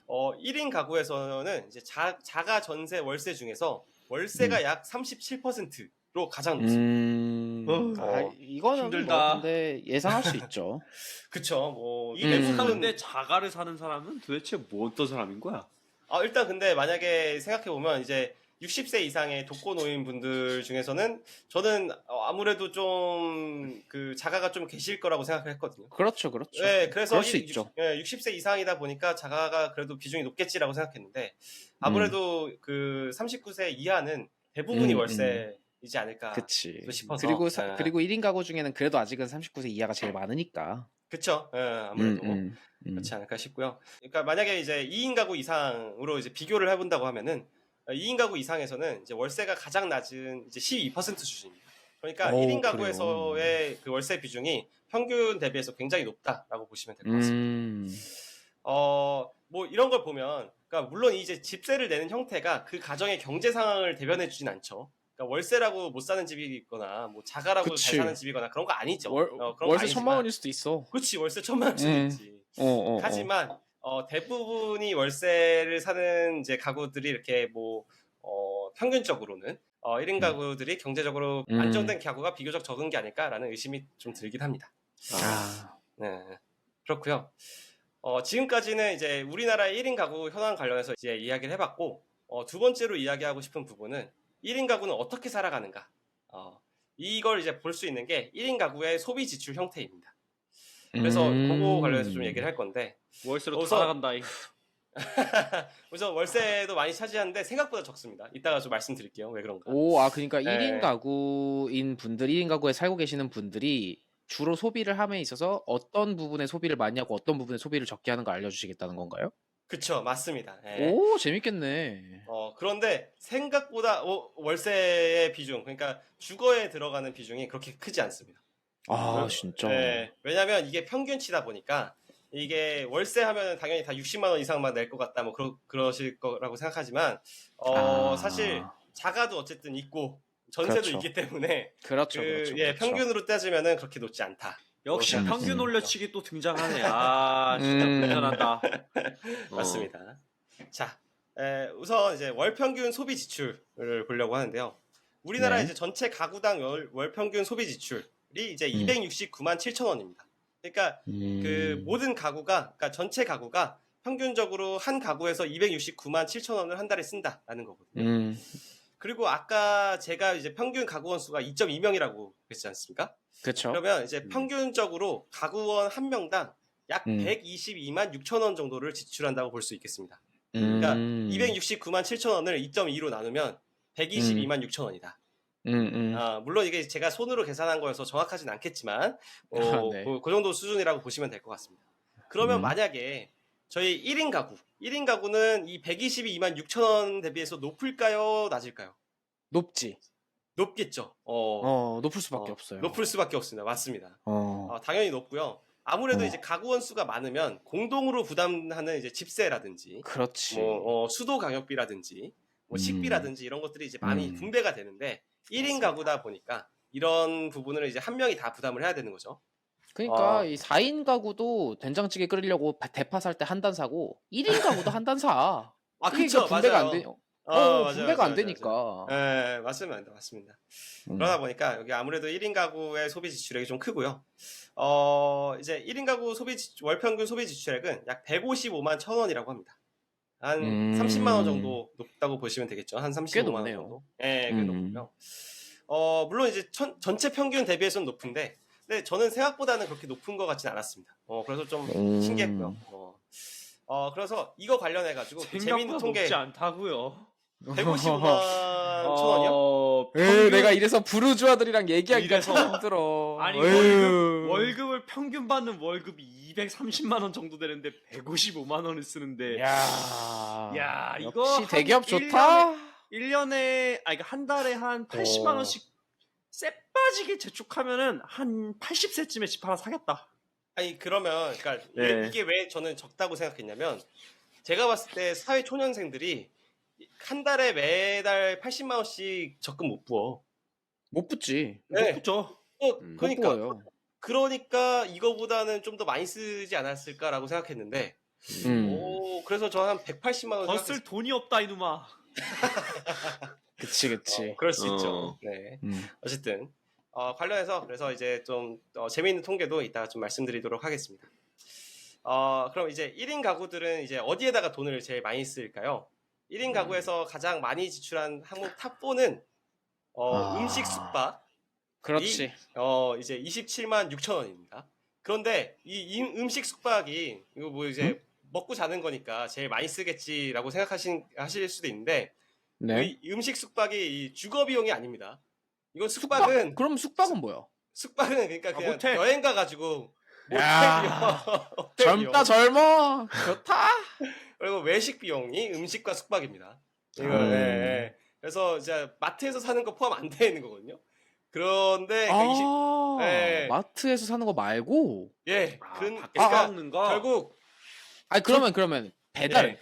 1인 가구에서는 이제 자가 전세 월세 중에서 월세가 약 37%로 가장 높습니다. 이거는 힘들다. 뭐 근데 예상할 수 있죠. 그쵸. 뭐, 이 대부분은 사는데 자가를 사는 사람은 도대체 뭐 어떤 사람인 거야? 일단 근데 만약에 생각해보면 이제 60세 이상의 독거노인 분들 중에서는 저는 아무래도 좀 그 자가가 좀 계실 거라고 생각을 했거든요. 그렇죠. 네, 그래서 그럴 수 있죠. 60세 이상이다 보니까 자가가 그래도 비중이 높겠지라고 생각했는데 아무래도 그 39세 이하는 대부분이 월세이지 않을까 그치. 싶어서. 그리고 1인 가구 중에는 그래도 아직은 39세 이하가 제일 많으니까. 그쵸. 아무래도 그렇지 않을까 싶고요. 그러니까 만약에 이제 2인 가구 이상으로 이제 비교를 해본다고 하면은 2인 가구 이상에서는 이제 월세가 가장 낮은 이제 12% 수준입니다. 그러니까 1인 가구에서의 그 월세 비중이 평균 대비해서 굉장히 높다라고 보시면 될 것 같습니다. 뭐 이런 걸 보면, 그러니까 물론 이제 집세를 내는 형태가 그 가정의 경제 상황을 대변해 주진 않죠. 그러니까 월세라고 못 사는 집이 있거나 뭐 자가라고 그치. 잘 사는 집이거나 그런 거 아니죠. 그런 거 월세 아니지만. 1,000만 원일 수도 있어. 그렇지, 월세 1,000만 원일 수도 있지. 하지만 대부분이 월세를 사는 이제 가구들이 이렇게 뭐 평균적으로는 1인 가구들이 경제적으로 안정된 가구가 비교적 적은 게 아닐까라는 의심이 좀 들긴 합니다. 네, 그렇고요. 지금까지는 이제 우리나라의 1인 가구 현황 관련해서 이제 이야기를 해봤고, 두 번째로 이야기하고 싶은 부분은 1인 가구는 어떻게 살아가는가. 이걸 이제 볼 수 있는 게 1인 가구의 소비 지출 형태입니다. 그래서 그거 관련해서 좀 얘기를 할 건데, 월세로 우선- 살아간다. 우선 월세도 많이 차지하는데 생각보다 적습니다. 이따가 좀 말씀드릴게요. 왜 그런가. 그러니까 네. 1인 가구인 분들, 1인 가구에 살고 계시는 분들이 주로 소비를 함에 있어서 어떤 부분에 소비를 많이 하고 어떤 부분에 소비를 적게 하는 걸 알려주시겠다는 건가요? 그쵸, 맞습니다. 예. 오, 재밌겠네. 그런데 생각보다 월세의 비중, 그러니까 주거에 들어가는 비중이 그렇게 크지 않습니다. 진짜. 네, 왜냐면 이게 평균치다 보니까 이게 월세 하면 당연히 다 60만 원 이상만 낼 것 같다, 뭐 그러실 거라고 생각하지만 사실 자가도 어쨌든 있고 전세도 그렇죠. 있기 때문에 그렇죠. 평균으로 따지면은 그렇게 높지 않다. 역시 그렇게 평균 생각합니다. 올려치기 또 등장하네. 진짜 불편하다. 맞습니다. 자, 우선 이제 월 평균 소비 지출을 보려고 하는데요. 우리나라 이제 전체 가구당 월 평균 소비 지출이 이제 269만 7천 원입니다. 그러니까 그 모든 가구가, 그러니까 전체 가구가 평균적으로 한 가구에서 269만 7천 원을 한 달에 쓴다라는 거거든요. 그리고 아까 제가 이제 평균 가구원 수가 2.2명이라고 그랬지 않습니까? 그렇죠. 그러면 이제 평균적으로 가구원 한 명당 약 122만 6천 원 정도를 지출한다고 볼 수 있겠습니다. 그러니까 269만 7천 원을 2.2로 나누면 122만 6천 원이다. 물론 이게 제가 손으로 계산한 거여서 정확하진 않겠지만 네. 그 정도 수준이라고 보시면 될 것 같습니다. 그러면 만약에 저희 1인 가구는 이 122만 6천 원 대비해서 높을까요? 낮을까요? 높지. 높겠죠. 높을 수밖에 없어요. 높을 수밖에 없습니다. 맞습니다. 당연히 높고요. 아무래도 이제 가구원 수가 많으면 공동으로 부담하는 이제 집세라든지, 그렇지. 수도 강역비라든지, 식비라든지 이런 것들이 이제 많이 분배가 되는데 1인 가구다 보니까 이런 부분을 이제 한 명이 다 부담을 해야 되는 거죠. 그러니까 이 4인 가구도 된장찌개 끓이려고 대파 살 때 한 단 사고 1인 가구도 한 단 사. 그쵸, 분배가 맞아요. 안 돼. 맞아요, 분배가 안 맞아요. 되니까. 네, 맞습니다. 그러다 보니까 여기 아무래도 1인 가구의 소비 지출액이 좀 크고요. 이제 1인 가구 월 평균 소비 지출액은 약 155만 1천 원이라고 합니다. 한 30만 원 정도 높다고 보시면 되겠죠. 한 35만 원 정도. 네, 꽤 높고요. 물론 이제 전체 평균 대비해서는 높은데, 근데 저는 생각보다는 그렇게 높은 것 같진 않았습니다. 그래서 좀 신기했고요. 그래서 이거 관련해가지고 재미있는 통계. 높지 않다고요. 155만 1천 원이요? 내가 이래서 부르주아들이랑 얘기하기가 참 힘들어. 아니 월급을 평균 받는 월급이 230만 원 정도 되는데 155만 원을 쓰는데 야 이거 역시 대기업 좋다. 1년에 그러니까 한 달에 한 80만 원씩 쎄 빠지게 재촉하면은 한 80세쯤에 집 하나 사겠다. 아니 그러면 그러니까 이게 왜 저는 적다고 생각했냐면, 제가 봤을 때 사회 초년생들이 한 달에 매달 80만 원씩 적금 못 부어. 못 붙지. 네. 못 붙죠. 그러니까 이거보다는 좀 더 많이 쓰지 않았을까라고 생각했는데, 그래서 저 한 180만 원 더 쓸 돈이 없다 이놈아. 그치 그치. 그럴 수 있죠. 네. 음. 어쨌든 관련해서 그래서 이제 좀 재미있는 통계도 이따가 좀 말씀드리도록 하겠습니다. 그럼 이제 1인 가구들은 이제 어디에다가 돈을 제일 많이 쓸까요? 1인 가구에서 가장 많이 지출한 항목 탑4는 음식 숙박. 그렇지. 이제 27만 6천 원입니다. 그런데 이 음식 숙박이 이거 뭐 이제 먹고 자는 거니까 제일 많이 쓰겠지라고 생각하실 수도 있는데 네. 이 음식 숙박이 이 주거 비용이 아닙니다. 이건 숙박은 그럼 숙박은 뭐야? 숙박은 그러니까 그냥 모텔. 여행 가가지고 모텔 야, 비용, 호텔 비용, 젊다 젊어. 좋다. 그리고 외식 비용이 음식과 숙박입니다. 이거 음. 예. 그래서 이제 마트에서 사는 거 포함 안 되는 거거든요. 그런데 예. 마트에서 사는 거 말고. 예, 밖에서 그러니까 먹는 거. 결국 아니 그러면 배달은 예.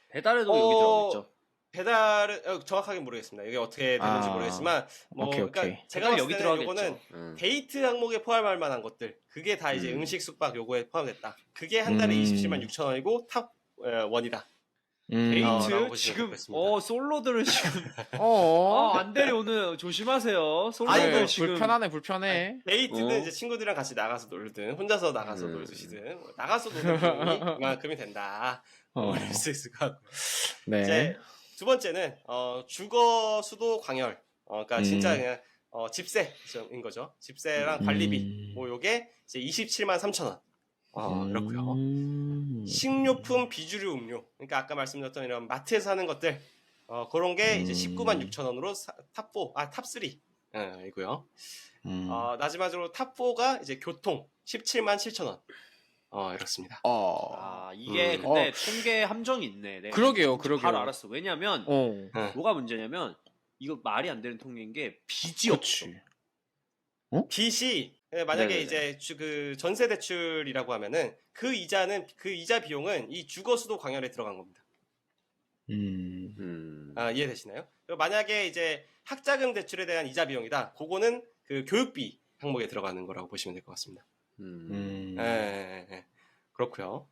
배달에도 여기 들어가겠죠. 배달은 정확하게 모르겠습니다. 이게 어떻게 되는지 모르겠지만 뭐 오케이. 그러니까 제가 배달 봤을 여기 때는 들어가겠죠. 요거는 데이트 항목에 포함할 만한 것들 그게 다 이제 음식 숙박 요거에 포함됐다. 그게 한 달에 27만 6천 원이고 탑 원이다. 데이트 라고 보시면 지금 좋겠습니다. 솔로들은 지금 어. 안 데려오는 조심하세요. 솔로들 아이고, 지금 불편해. 데이트는 이제 친구들이랑 같이 나가서 놀든 혼자서 나가서 놀으시든 나가서 노는 비용이 이만큼이 된다. 그럴 수 있을 것 같고요. 네. 이제 두 번째는 주거 수도 광열. 그러니까 진짜 그냥 집세인 거죠. 집세랑 관리비. 뭐 요게 이제 27만 3천 원. 그렇고요. 식료품, 비주류, 음료. 그러니까 아까 말씀드렸던 이런 마트에서 사는 것들. 그런 게 이제 19만 6천 원으로 탑3. 이고요. 마지막으로 탑4가 이제 교통 17만 7천 원. 이렇습니다. 이게 근데 통계 함정이 있네. 네. 그러게요. 바로 알았어. 왜냐면 뭐가 문제냐면 이거 말이 안 되는 통계인 게 빚이 없어. 빚이 만약에 네네네. 이제 그 전세 대출이라고 하면은 그 이자 비용은 이 주거 수도 광열에 들어간 겁니다. 이해되시나요? 그리고 만약에 이제 학자금 대출에 대한 이자 비용이다. 그거는 그 교육비 항목에 들어가는 거라고 보시면 될 것 같습니다. 그렇고요.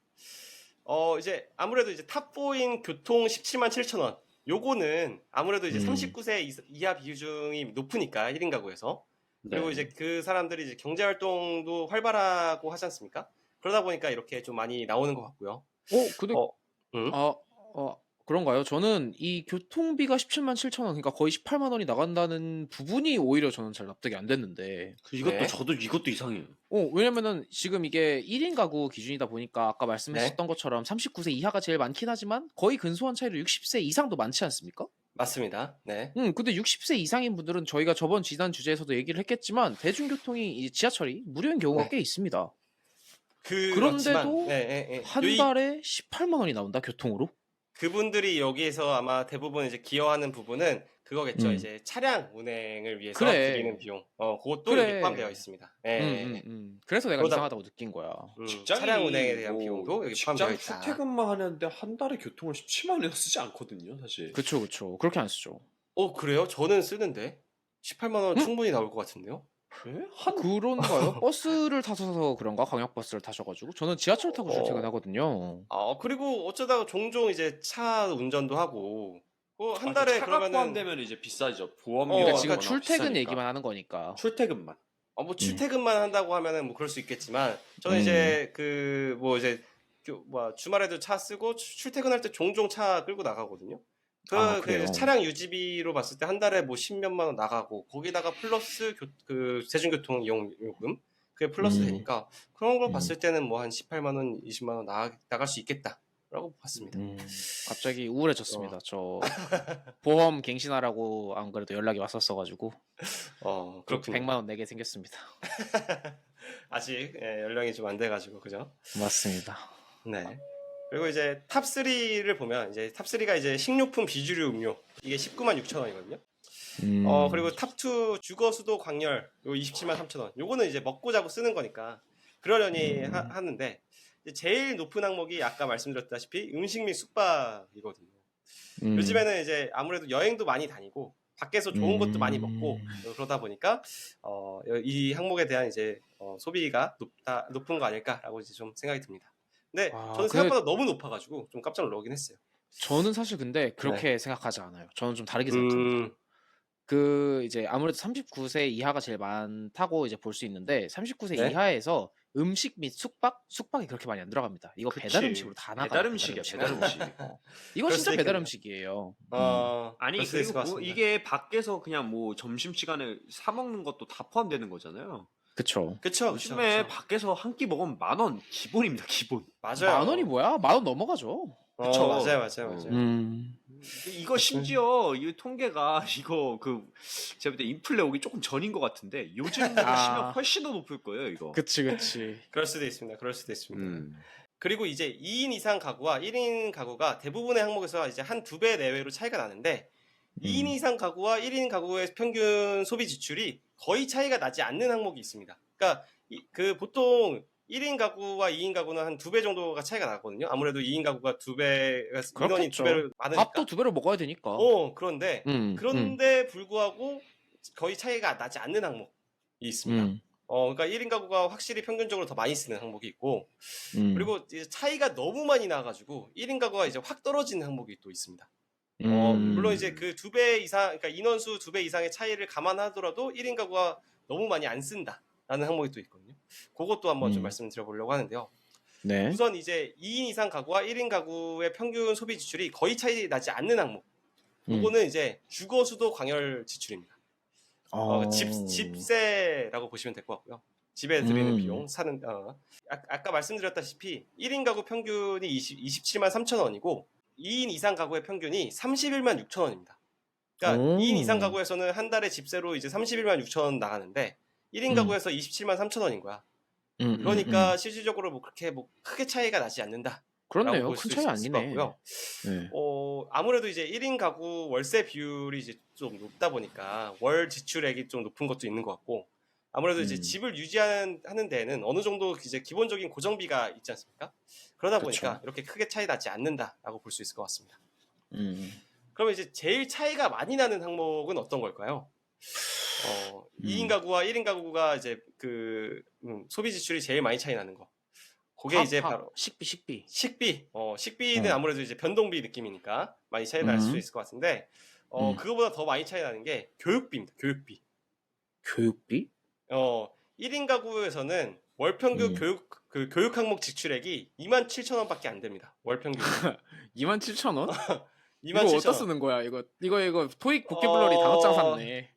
이제 아무래도 이제 탑4인 교통 17만 7천 원. 요거는 아무래도 이제 39세 이하 비중이 높으니까 1인 가구에서. 그리고 이제 그 사람들이 이제 경제 활동도 활발하고 하지 않습니까? 그러다 보니까 이렇게 좀 많이 나오는 것 같고요. 근데 그런가요? 저는 이 교통비가 17만 7천 원, 그러니까 거의 18만 원이 나간다는 부분이 오히려 저는 잘 납득이 안 됐는데. 이것도 저도 이것도 이상해요. 왜냐면은 지금 이게 1인 가구 기준이다 보니까 아까 말씀하셨던 것처럼 39세 이하가 제일 많긴 하지만 거의 근소한 차이로 60세 이상도 많지 않습니까? 맞습니다. 네. 근데 60세 이상인 분들은 저희가 저번 지난 주제에서도 얘기를 했겠지만 대중교통이 이제 지하철이 무료인 경우가 꽤 있습니다. 그런데도 한 달에 18만 원이 나온다, 교통으로? 그분들이 여기에서 아마 대부분 이제 기여하는 부분은 그거겠죠. 이제 차량 운행을 위해서 드리는 비용. 그것도 여기 포함되어 있습니다. 그래서 내가 이상하다고 느낀 거야. 차량 운행에 대한 비용도 여기 포함되어 있다. 직장 출퇴근만 하는데 한 달에 교통을 17만 원이나 쓰지 않거든요, 사실. 그쵸. 그렇게 안 쓰죠. 그래요? 저는 쓰는데 18만 원 충분히 나올 것 같은데요? 그래? 그런가요? 버스를 타셔서 그런가? 광역버스를 타셔가지고? 저는 지하철 타고 출퇴근하거든요. 그리고 어쩌다가 종종 이제 차 운전도 하고 한 달에 차가 그러면은 포함되면 이제 비싸죠. 보험료. 그러니까 지금 출퇴근 얘기만 하는 거니까. 출퇴근만. 뭐 출퇴근만 한다고 하면은 뭐 그럴 수 있겠지만 저는 이제 그 뭐 이제 주말에도 차 쓰고 출퇴근할 때 종종 차 끌고 나가거든요. 그 차량 유지비로 봤을 때 한 달에 뭐 10몇만 원 나가고 거기다가 플러스 그 대중교통 이용요금 그게 플러스 되니까 그런 걸 봤을 때는 뭐 한 18만 원, 20만 원 나갈 수 있겠다라고 봤습니다. 갑자기 우울해졌습니다. 저 보험 갱신하라고 안 그래도 연락이 왔었어가지고 그렇군요. 100만 원 내게 생겼습니다. 아직 연령이 좀 안 돼가지고 그죠? 맞습니다. 네. 그리고 이제 탑3를 보면 이제 탑3가 이제 식료품, 비주류, 음료 이게 19만 6천 원이거든요. 그리고 탑2 주거, 수도, 광열 요 27만 3천 원. 요거는 이제 먹고 자고 쓰는 거니까 그러려니 하는데 제일 높은 항목이 아까 말씀드렸다시피 음식 및 숙박이거든요. 요즘에는 이제 아무래도 여행도 많이 다니고 밖에서 좋은 것도 많이 먹고 그러다 보니까 이 항목에 대한 이제 소비가 높은 거 아닐까라고 이제 좀 생각이 듭니다. 근데 저는 생각보다 너무 높아가지고 좀 깜짝 놀라긴 했어요. 저는 사실 근데 네. 그렇게 생각하지 않아요. 저는 좀 다르게 생각합니다. 그 이제 아무래도 39세 이하가 제일 많다고 이제 볼 수 있는데 39세 네. 이하에서 음식 및 숙박이 그렇게 많이 안 들어갑니다. 이거 배달 그치. 음식으로 다 나가요. 배달 음식이야, 배달 음식. 이거 그럴 진짜 수도 배달 있겠네요. 음식이에요. 아니 그럴 수도 있을 그리고 것 같습니다. 이게 밖에서 그냥 뭐 점심시간에 사 먹는 것도 다 포함되는 거잖아요. 그쵸. 그쵸, 요즘에 그쵸. 밖에서 한 끼 먹으면 10,000원 기본입니다, 기본. 맞아요. 10,000원이 뭐야? 10,000원 넘어가죠. 그쵸. 맞아요. 이거 심지어 이 통계가 이거 제가 볼 때 인플레 오기 조금 전인 것 같은데 요즘 치면 훨씬 더 높을 거예요, 이거. 그치. 그럴 수도 있습니다. 그리고 이제 2인 이상 가구와 1인 가구가 대부분의 항목에서 이제 한 2배 내외로 차이가 나는데 2인 이상 가구와 1인 가구의 평균 소비 지출이 거의 차이가 나지 않는 항목이 있습니다. 그러니까 그 보통 1인 가구와 2인 가구는 한 2배 정도가 차이가 나거든요. 아무래도 2인 가구가 2배가 인원이 2배로 많으니까. 밥도 2배로 먹어야 되니까. 그런데 불구하고 거의 차이가 나지 않는 항목이 있습니다. 그러니까 1인 가구가 확실히 평균적으로 더 많이 쓰는 항목이 있고, 그리고 이제 차이가 너무 많이 나가지고 1인 가구가 이제 확 떨어지는 항목이 또 있습니다. 물론 이제 그 2배 이상, 그러니까 인원수 2배 이상의 차이를 감안하더라도 1인 가구가 너무 많이 안 쓴다라는 항목이 또 있거든요. 그것도 한번 좀 말씀드려보려고 하는데요. 네. 우선 이제 2인 이상 가구와 1인 가구의 평균 소비 지출이 거의 차이 나지 않는 항목. 요거는 이제 주거 수도 광열 지출입니다. 집세라고 보시면 될 것 같고요. 집에 들이는 비용, 아까 말씀드렸다시피 1인 가구 평균이 27만 3천 원이고 2인 이상 가구의 평균이 31만 6천 원입니다. 그러니까 2인 이상 가구에서는 한 달에 집세로 이제 31만 6천 원 나가는데 1인 가구에서 27만 3천 원인 거야. 그러니까 실질적으로 뭐 그렇게 뭐 크게 차이가 나지 않는다. 그렇네요. 큰 차이 아니네. 네. 아무래도 이제 1인 가구 월세 비율이 이제 좀 높다 보니까 월 지출액이 좀 높은 것도 있는 것 같고, 아무래도 이제 집을 유지하는 데에는 어느 정도 이제 기본적인 고정비가 있지 않습니까? 그러다 보니까 이렇게 크게 차이 나지 않는다라고 볼 수 있을 것 같습니다. 그러면 이제 제일 차이가 많이 나는 항목은 어떤 걸까요? 2인 가구와 1인 가구가 이제 그 소비 지출이 제일 많이 차이 나는 거. 그게 이제 바로 식비. 식비는 아무래도 이제 변동비 느낌이니까 많이 차이 날 수 있을 것 같은데, 그거보다 더 많이 차이 나는 게 교육비입니다. 교육비? 1인 가구에서는 월 평균 교육 항목 지출액이 27,000원밖에 안 됩니다. 월 평균. 27,000원? 27,000원. 이거 어디다 쓰는 거야? 이거 토익 복귀블러리 단어장 샀네.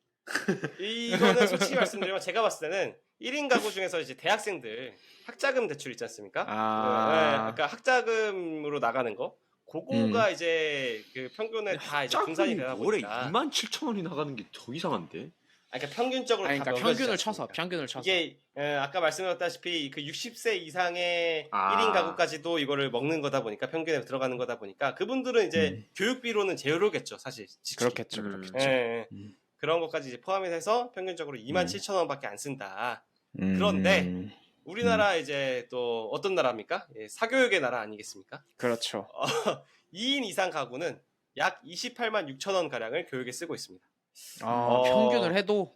이거는 솔직히 말씀드리면 제가 봤을 때는 1인 가구 중에서 이제 대학생들 학자금 대출 있지 않습니까? 그러니까 학자금으로 나가는 거. 그거가 이제 그 평균에 다 이제 분산이 되다 보니까 올해 27,000원이 나가는 게 더 이상한데? 그러니까 평균적으로 그러니까 다 평균을 쳐서. 이게 아까 말씀드렸다시피 그 60세 이상의 1인 가구까지도 이거를 먹는 거다 보니까 평균에 들어가는 거다 보니까 그분들은 이제 교육비로는 제로겠죠, 사실. 그렇겠죠. 그런 것까지 이제 포함해서 평균적으로 27,000원밖에 안 쓴다. 그런데 우리나라 이제 또 어떤 나라입니까? 사교육의 나라 아니겠습니까? 그렇죠. 2인 이상 가구는 약 28만 6천 원 가량을 교육에 쓰고 있습니다. 평균을 해도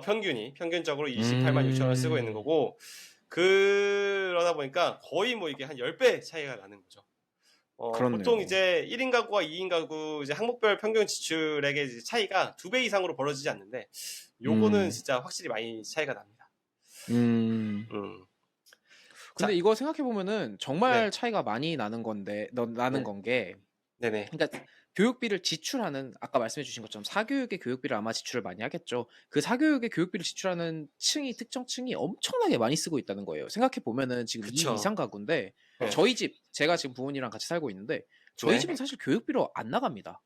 평균적으로 28만 6천 원 쓰고 있는 거고, 그러다 보니까 거의 뭐 이게 한 10배 차이가 나는 거죠. 보통 이제 1인 가구와 2인 가구 이제 항목별 평균 지출액의 이제 차이가 2배 이상으로 벌어지지 않는데, 요거는 진짜 확실히 많이 차이가 납니다. 근데 이거 생각해 보면은 정말 차이가 많이 나는 건데 건 게, 그러니까 교육비를 지출하는, 아까 말씀해 주신 것처럼 사교육의 교육비를 아마 지출을 많이 하겠죠. 그 사교육의 교육비를 지출하는 특정 층이 엄청나게 많이 쓰고 있다는 거예요. 생각해 보면은 지금 2인 이상 가구인데 저희 집, 제가 지금 부모님이랑 같이 살고 있는데 저희 집은 사실 교육비로 안 나갑니다.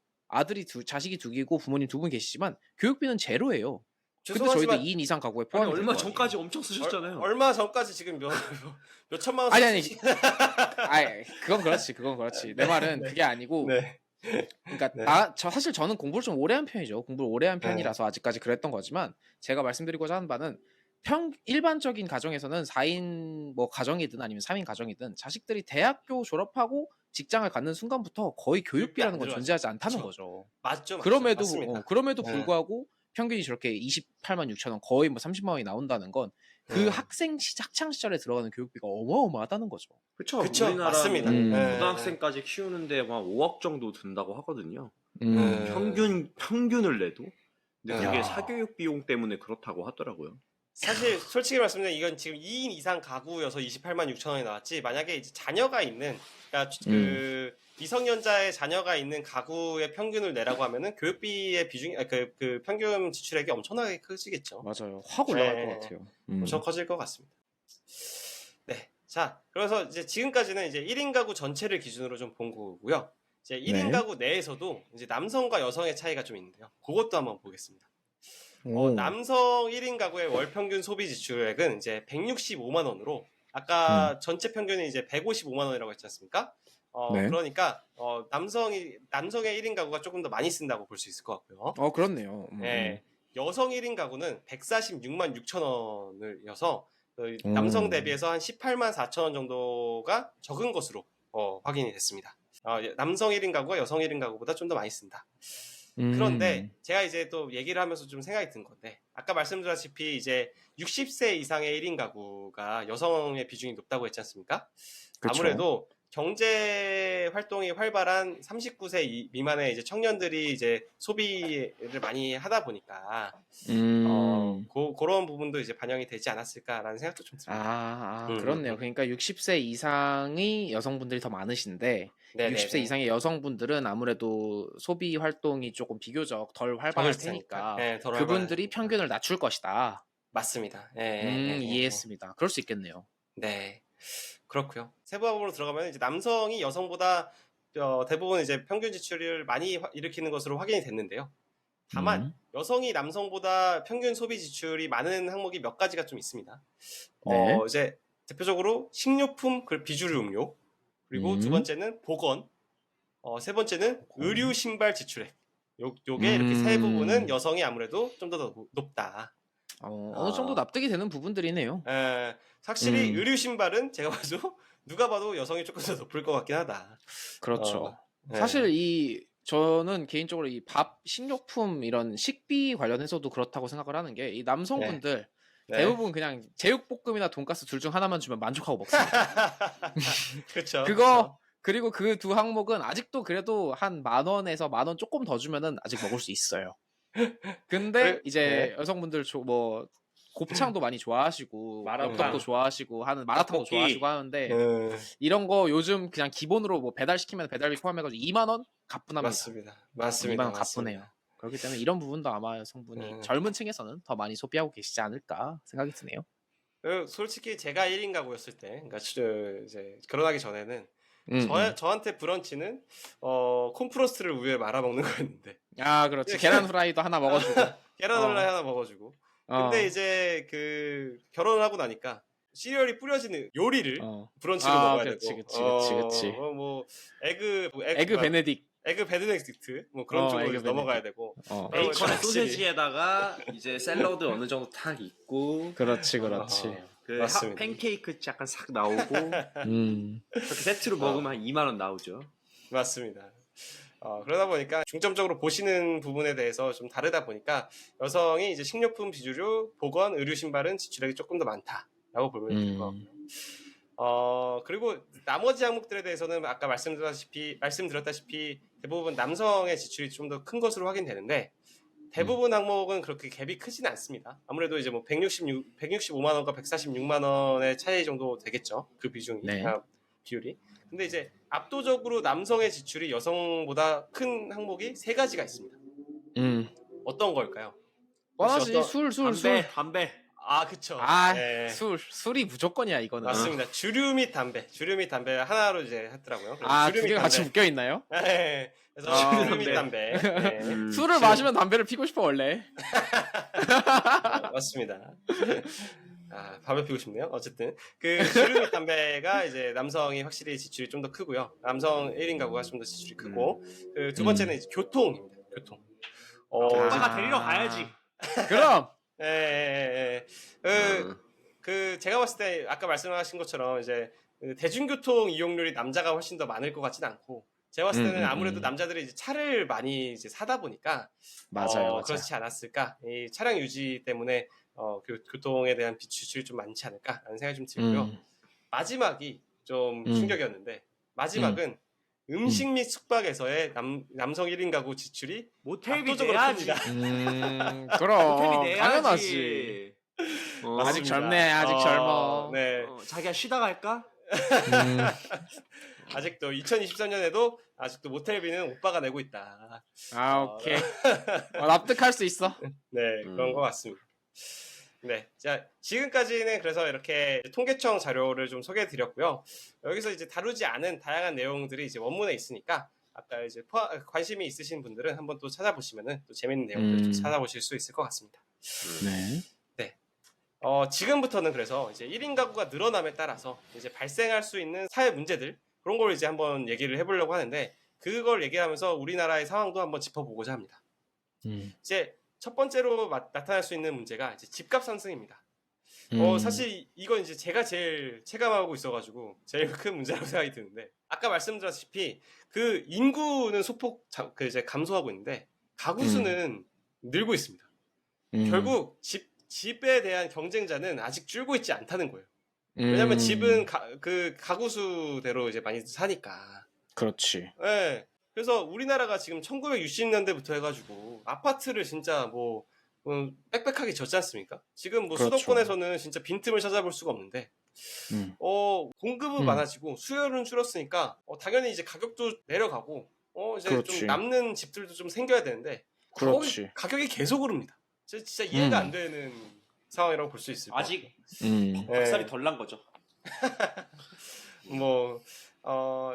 자식이 2개고 부모님 2분 계시지만 교육비는 제로예요. 근데 저희도 2인 이상 가구에 포함이 되는 얼마 전까지 엄청 쓰셨잖아요. 얼마 전까지 지금 몇 천만 원 아니 그건 그렇지. 내 말은 그게 아니고, 그러니까 사실 저는 공부를 좀 오래 한 편이죠. 공부를 오래 한 편이라서 아직까지 그랬던 거지만, 제가 말씀드리고자 하는 바는 일반적인 가정에서는 4인 뭐 가정이든 아니면 3인 가정이든 자식들이 대학교 졸업하고 직장을 갖는 순간부터 거의 교육비라는 건 존재하지 않다는 거죠. 맞죠. 그럼에도 불구하고 평균이 저렇게 28만 6천 원, 거의 뭐 30만 원이 나온다는 건 그 학창 시절에 들어가는 교육비가 어마어마하다는 거죠. 그쵸. 그쵸, 우리나라는 맞습니다. 고등학생까지 키우는데 막 5억 정도 든다고 하거든요. 음. 평균을 내도. 근데 그게 야. 사교육 비용 때문에 그렇다고 하더라고요. 사실 솔직히 말씀드리면 이건 지금 2인 이상 가구여서 28만 6천 원이 나왔지, 만약에 이제 자녀가 있는, 그러니까 그 미성년자의 자녀가 있는 가구의 평균을 내라고 하면은 교육비의 비중이 그 평균 지출액이 엄청나게 커지겠죠. 맞아요. 확 올라갈 네. 것 같아요. 엄청 커질 것 같습니다. 네. 자, 그래서 이제 지금까지는 이제 1인 가구 전체를 기준으로 좀 본 거고요. 이제 1인 네. 가구 내에서도 이제 남성과 여성의 차이가 좀 있는데요. 그것도 한번 보겠습니다. 남성 1인 가구의 월 평균 소비 지출액은 이제 165만 원으로, 아까 전체 평균이 이제 155만 원이라고 했지 않습니까? 네. 그러니까 남성의 1인 가구가 조금 더 많이 쓴다고 볼 수 있을 것 같고요. 그렇네요. 네. 여성 1인 가구는 146만 6천 원이어서 남성 대비해서 한 18만 4천 원 정도가 적은 것으로 확인이 됐습니다. 남성 1인 가구가 여성 1인 가구보다 좀 더 많이 쓴다. 그런데 제가 이제 또 얘기를 하면서 좀 생각이 든 건데, 아까 말씀드렸다시피 이제 60세 이상의 1인 가구가 여성의 비중이 높다고 했지 않습니까? 그쵸. 아무래도 경제 활동이 활발한 39세 미만의 이제 청년들이 이제 소비를 많이 하다 보니까 그런 부분도 이제 반영이 되지 않았을까라는 생각도 좀 듭니다. 그렇네요. 그러니까 60세 이상이 여성분들이 더 많으신데 네네네. 60세 이상의 여성분들은 아무래도 소비 활동이 조금 비교적 덜 활발할 테니까 네, 덜 그분들이 활발하니까. 평균을 낮출 것이다. 맞습니다. 예. 이해했습니다. 그럴 수 있겠네요. 네. 그렇고요. 세부학으로 들어가면 이제 남성이 여성보다 대부분 이제 평균 지출을 많이 일으키는 것으로 확인이 됐는데요. 다만 여성이 남성보다 평균 소비 지출이 많은 항목이 몇 가지가 좀 있습니다. 네. 이제 대표적으로 식료품, 비주류 음료, 그리고 두 번째는 보건, 세 번째는 의류 신발 지출액. 요게 이렇게 세 부분은 여성이 아무래도 좀 더 높다. 어느 정도 납득이 되는 부분들이네요. 확실히 의류 신발은 제가 봐도 누가 봐도 여성이 조금 더 높을 것 같긴 하다. 그렇죠. 네. 사실 저는 개인적으로 이 밥, 식료품 이런 식비 관련해서도 그렇다고 생각을 하는 게 이 남성분들 네. 대부분 그냥 제육볶음이나 돈가스 둘 중 하나만 주면 만족하고 먹습니다. 그렇죠. 그리고 그 두 항목은 아직도 그래도 한 10,000원에서 10,000원 조금 더 주면은 아직 먹을 수 있어요. 근데 이제 여성분들 뭐 곱창도 많이 좋아하시고 엽떡도 좋아하시고 하는 마라탕도 좋아하시고 하는데 이런 거 요즘 그냥 기본으로 뭐 배달 시키면 배달비 포함해가지고 2만 원 가뿐합니다. 맞습니다. 2만 원 가뿐해요. 그렇기 때문에 이런 부분도 아마 여성분이 젊은 층에서는 더 많이 소비하고 계시지 않을까 생각이 드네요. 솔직히 제가 1인 가구였을 때, 그러니까 이제 결혼하기 전에는 저한테 브런치는 콘프로스트를 우유에 말아 먹는 거였는데. 그렇지. 계란 후라이도 하나 먹어주고. 계란 후라이 하나 먹어주고. 근데 이제 결혼을 하고 나니까 시리얼이 뿌려지는 요리를 브런치로 먹어야 되고. 그치. 뭐 에그 베네딕트 뭐 그런 쪽으로 넘어가야 되고. 베이컨에 소세지에다가 이제 샐러드 어느 정도 탁 있고. 그렇지. 맞습니다. 팬케이크 약간 싹 나오고. 그렇게 세트로 먹으면 한 2만 원 나오죠. 맞습니다. 그러다 보니까 중점적으로 보시는 부분에 대해서 좀 다르다 보니까 여성이 이제 식료품, 비주류, 보건, 의류 신발은 지출액이 조금 더 많다라고 보면 될 것 같고요. 그리고 나머지 항목들에 대해서는 아까 말씀드렸다시피 대부분 남성의 지출이 좀 더 큰 것으로 확인되는데, 대부분 항목은 그렇게 갭이 크지는 않습니다. 아무래도 이제 뭐 165만 원과 146만 원의 차이 정도 되겠죠. 그 비중이, 비율이. 근데 이제 압도적으로 남성의 지출이 여성보다 큰 항목이 세 가지가 있습니다. 어떤 걸까요? 뻔하지. 술. 담배. 그쵸. 네. 술이 무조건이야, 이거는. 맞습니다. 주류 및 담배 하나로 이제 했더라고요. 두 개가 같이 묶여 있나요? 네. 그래서 주류 및 담배. 술을 마시면 담배를 피고 싶어, 원래. 맞습니다. 담배 피고 싶네요. 어쨌든 주류 및 담배가 이제 남성이 확실히 지출이 좀 더 크고요. 남성 1인 가구가 좀 더 지출이 크고, 두 번째는 이제 교통입니다. 교통. 오빠가 데리러 가야지. 그럼. 제가 봤을 때 아까 말씀하신 것처럼 이제 대중교통 이용률이 남자가 훨씬 더 많을 것 같지는 않고, 제가 봤을 때는 아무래도 남자들이 이제 차를 많이 이제 사다 보니까 맞아요. 그렇지 않았을까. 이 차량 유지 때문에 교통에 대한 지출이 좀 많지 않을까라는 생각이 좀 들고요. 마지막이 좀 충격이었는데 마지막은 음식 및 숙박에서의 남성 1인 가구 지출이 모텔비 압도적으로 내야지. 큽니다. 그럼 모텔비 내야지. 당연하지. 아직 맞습니다. 젊네, 아직 젊어. 네. 자기야 쉬다 갈까? 아직도 2023년에도 아직도 모텔비는 오빠가 내고 있다. 오케이. 납득할 수 있어. 네, 그런 것 같습니다. 네, 자 지금까지는 그래서 이렇게 통계청 자료를 좀 소개해드렸고요. 여기서 이제 다루지 않은 다양한 내용들이 이제 원문에 있으니까 아까 이제 관심이 있으신 분들은 한번 또 찾아보시면은 또 재밌는 내용들 좀 찾아보실 수 있을 것 같습니다. 네. 지금부터는 그래서 이제 1인 가구가 늘어남에 따라서 이제 발생할 수 있는 사회 문제들 그런 걸 이제 한번 얘기를 해보려고 하는데 그걸 얘기하면서 우리나라의 상황도 한번 짚어보고자 합니다. 이제 첫 번째로 나타날 수 있는 문제가 이제 집값 상승입니다. 사실 이건 이제 제가 제일 체감하고 있어가지고 제일 큰 문제라고 생각이 드는데 아까 말씀드렸다시피 그 인구는 소폭 이제 감소하고 있는데 가구 수는 늘고 있습니다. 결국 집에 대한 경쟁자는 아직 줄고 있지 않다는 거예요. 왜냐면 집은 그 가구 수대로 이제 많이 사니까. 그렇지. 네. 그래서 우리나라가 지금 1960년대부터 해가지고 아파트를 진짜 뭐 빽빽하게 졌지 않습니까? 지금 뭐 그렇죠. 수도권에서는 진짜 빈틈을 찾아볼 수가 없는데 공급은 많아지고 수요는 줄었으니까 당연히 이제 가격도 내려가고 이제 그렇지. 좀 남는 집들도 좀 생겨야 되는데 그렇지. 가격이 계속 오릅니다. 진짜 이해가 안 되는 상황이라고 볼 수 있을 것 같아요. 아직 박살이 덜 난 거죠. 뭐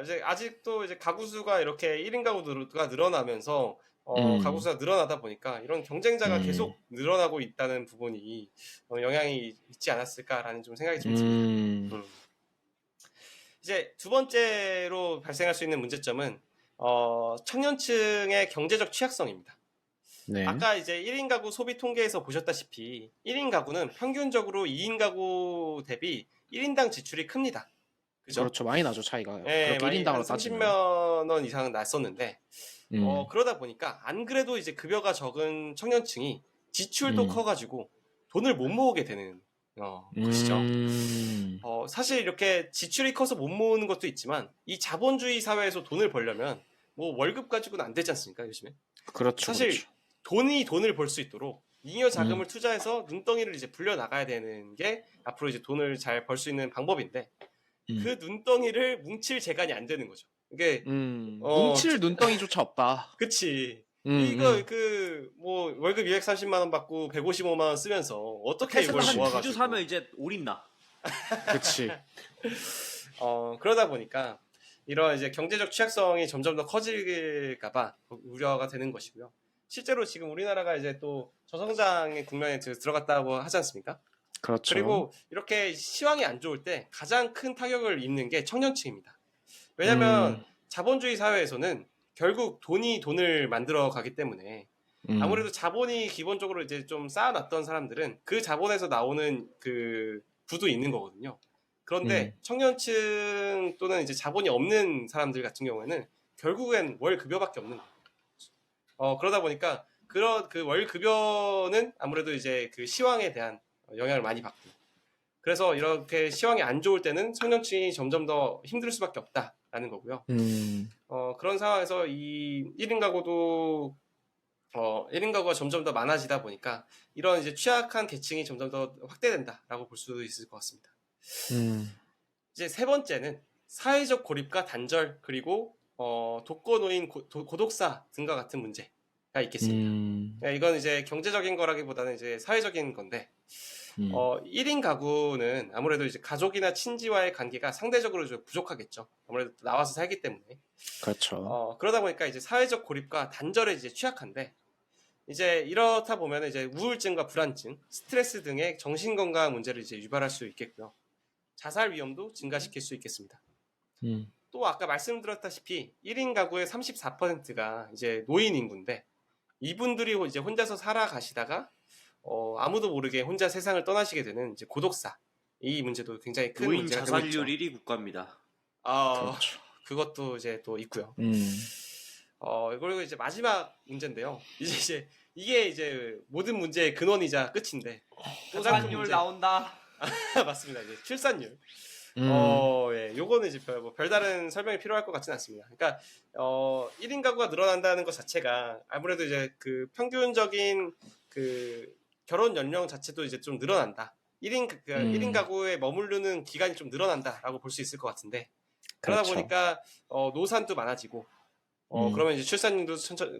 이제 아직도 이제 가구 수가 이렇게 1인 가구가 늘어나면서 가구 수가 늘어나다 보니까 이런 경쟁자가 계속 늘어나고 있다는 부분이 영향이 있지 않았을까라는 좀 생각이 좀 듭니다. 이제 두 번째로 발생할 수 있는 문제점은 청년층의 경제적 취약성입니다. 네. 아까 이제 1인 가구 소비 통계에서 보셨다시피 1인 가구는 평균적으로 2인 가구 대비 1인당 지출이 큽니다. 그죠? 그렇죠. 많이 나죠, 차이가. 네, 그렇게 1인당으로 30만 원 이상 났었는데 그러다 보니까 안 그래도 이제 급여가 적은 청년층이 지출도 커가지고 돈을 못 모으게 되는 것이죠. 사실 이렇게 지출이 커서 못 모으는 것도 있지만 이 자본주의 사회에서 돈을 벌려면 뭐 월급 가지고는 안 되지 않습니까, 요즘에? 그렇죠. 사실 그렇죠. 돈을 벌 수 있도록 잉여 자금을 투자해서 눈덩이를 이제 불려 나가야 되는 게 앞으로 이제 돈을 잘 벌 수 있는 방법인데 그 눈덩이를 뭉칠 재간이 안 되는 거죠. 이게 뭉칠 눈덩이조차 없다. 그치. 이거 뭐 월급 230만 원 받고 155만 원 쓰면서 어떻게 이걸 한 모아가지고 2주 사면 이제 올인나. 그치. 그러다 보니까 이런 이제 경제적 취약성이 점점 더 커질까봐 우려가 되는 것이고요. 실제로 지금 우리나라가 이제 또 저성장의 국면에 들어갔다고 하지 않습니까? 그렇죠. 그리고 이렇게 시황이 안 좋을 때 가장 큰 타격을 입는 게 청년층입니다. 왜냐면 자본주의 사회에서는 결국 돈이 돈을 만들어 가기 때문에 아무래도 자본이 기본적으로 이제 좀 쌓아놨던 사람들은 그 자본에서 나오는 그 부도 있는 거거든요. 그런데 청년층 또는 이제 자본이 없는 사람들 같은 경우에는 결국엔 월 급여밖에 없는 거예요. 그러다 보니까 그 월 급여는 아무래도 이제 그 시황에 대한 영향을 많이 받고 그래서 이렇게 시황이 안 좋을 때는 청년층이 점점 더 힘들 수밖에 없다라는 거고요. 그런 상황에서 이 1인 가구도 1인 가구가 점점 더 많아지다 보니까 이런 이제 취약한 계층이 점점 더 확대된다라고 볼 수 있을 것 같습니다. 이제 세 번째는 사회적 고립과 단절 그리고 독거노인 고독사 등과 같은 문제가 있겠습니다. 이건 이제 경제적인 거라기보다는 이제 사회적인 건데 1인 가구는 아무래도 이제 가족이나 친지와의 관계가 상대적으로 좀 부족하겠죠. 아무래도 나와서 살기 때문에. 그렇죠. 그러다 보니까 이제 사회적 고립과 단절에 이제 취약한데 이제 이렇다 보면 이제 우울증과 불안증, 스트레스 등의 정신건강 문제를 이제 유발할 수 있겠고요. 자살 위험도 증가시킬 수 있겠습니다. 또 아까 말씀드렸다시피 1인 가구의 34%가 이제 노인 인구인데 이분들이 이제 혼자서 살아가시다가 아무도 모르게 혼자 세상을 떠나시게 되는 이제 고독사 이 문제도 굉장히 큰 노인 문제가 되고 자살률 있죠. 1위 국가입니다. 그렇죠. 그것도 이제 또 있고요. 음. 그리고 이제 마지막 문제인데요. 이제 이게 이제 모든 문제의 근원이자 끝인데 또 다른 출산율 문제. 나온다. 맞습니다. 이제 출산율. 음. 예, 요거는 이제 별다른 설명이 필요할 것 같지는 않습니다. 그러니까 1인 가구가 늘어난다는 것 자체가 아무래도 이제 그 평균적인 그 결혼 연령 자체도 이제 좀 늘어난다. 1인 가구에 머무르는 기간이 좀 늘어난다라고 볼 수 있을 것 같은데 그러다 그렇죠. 보니까 노산도 많아지고 그러면 이제 출산율도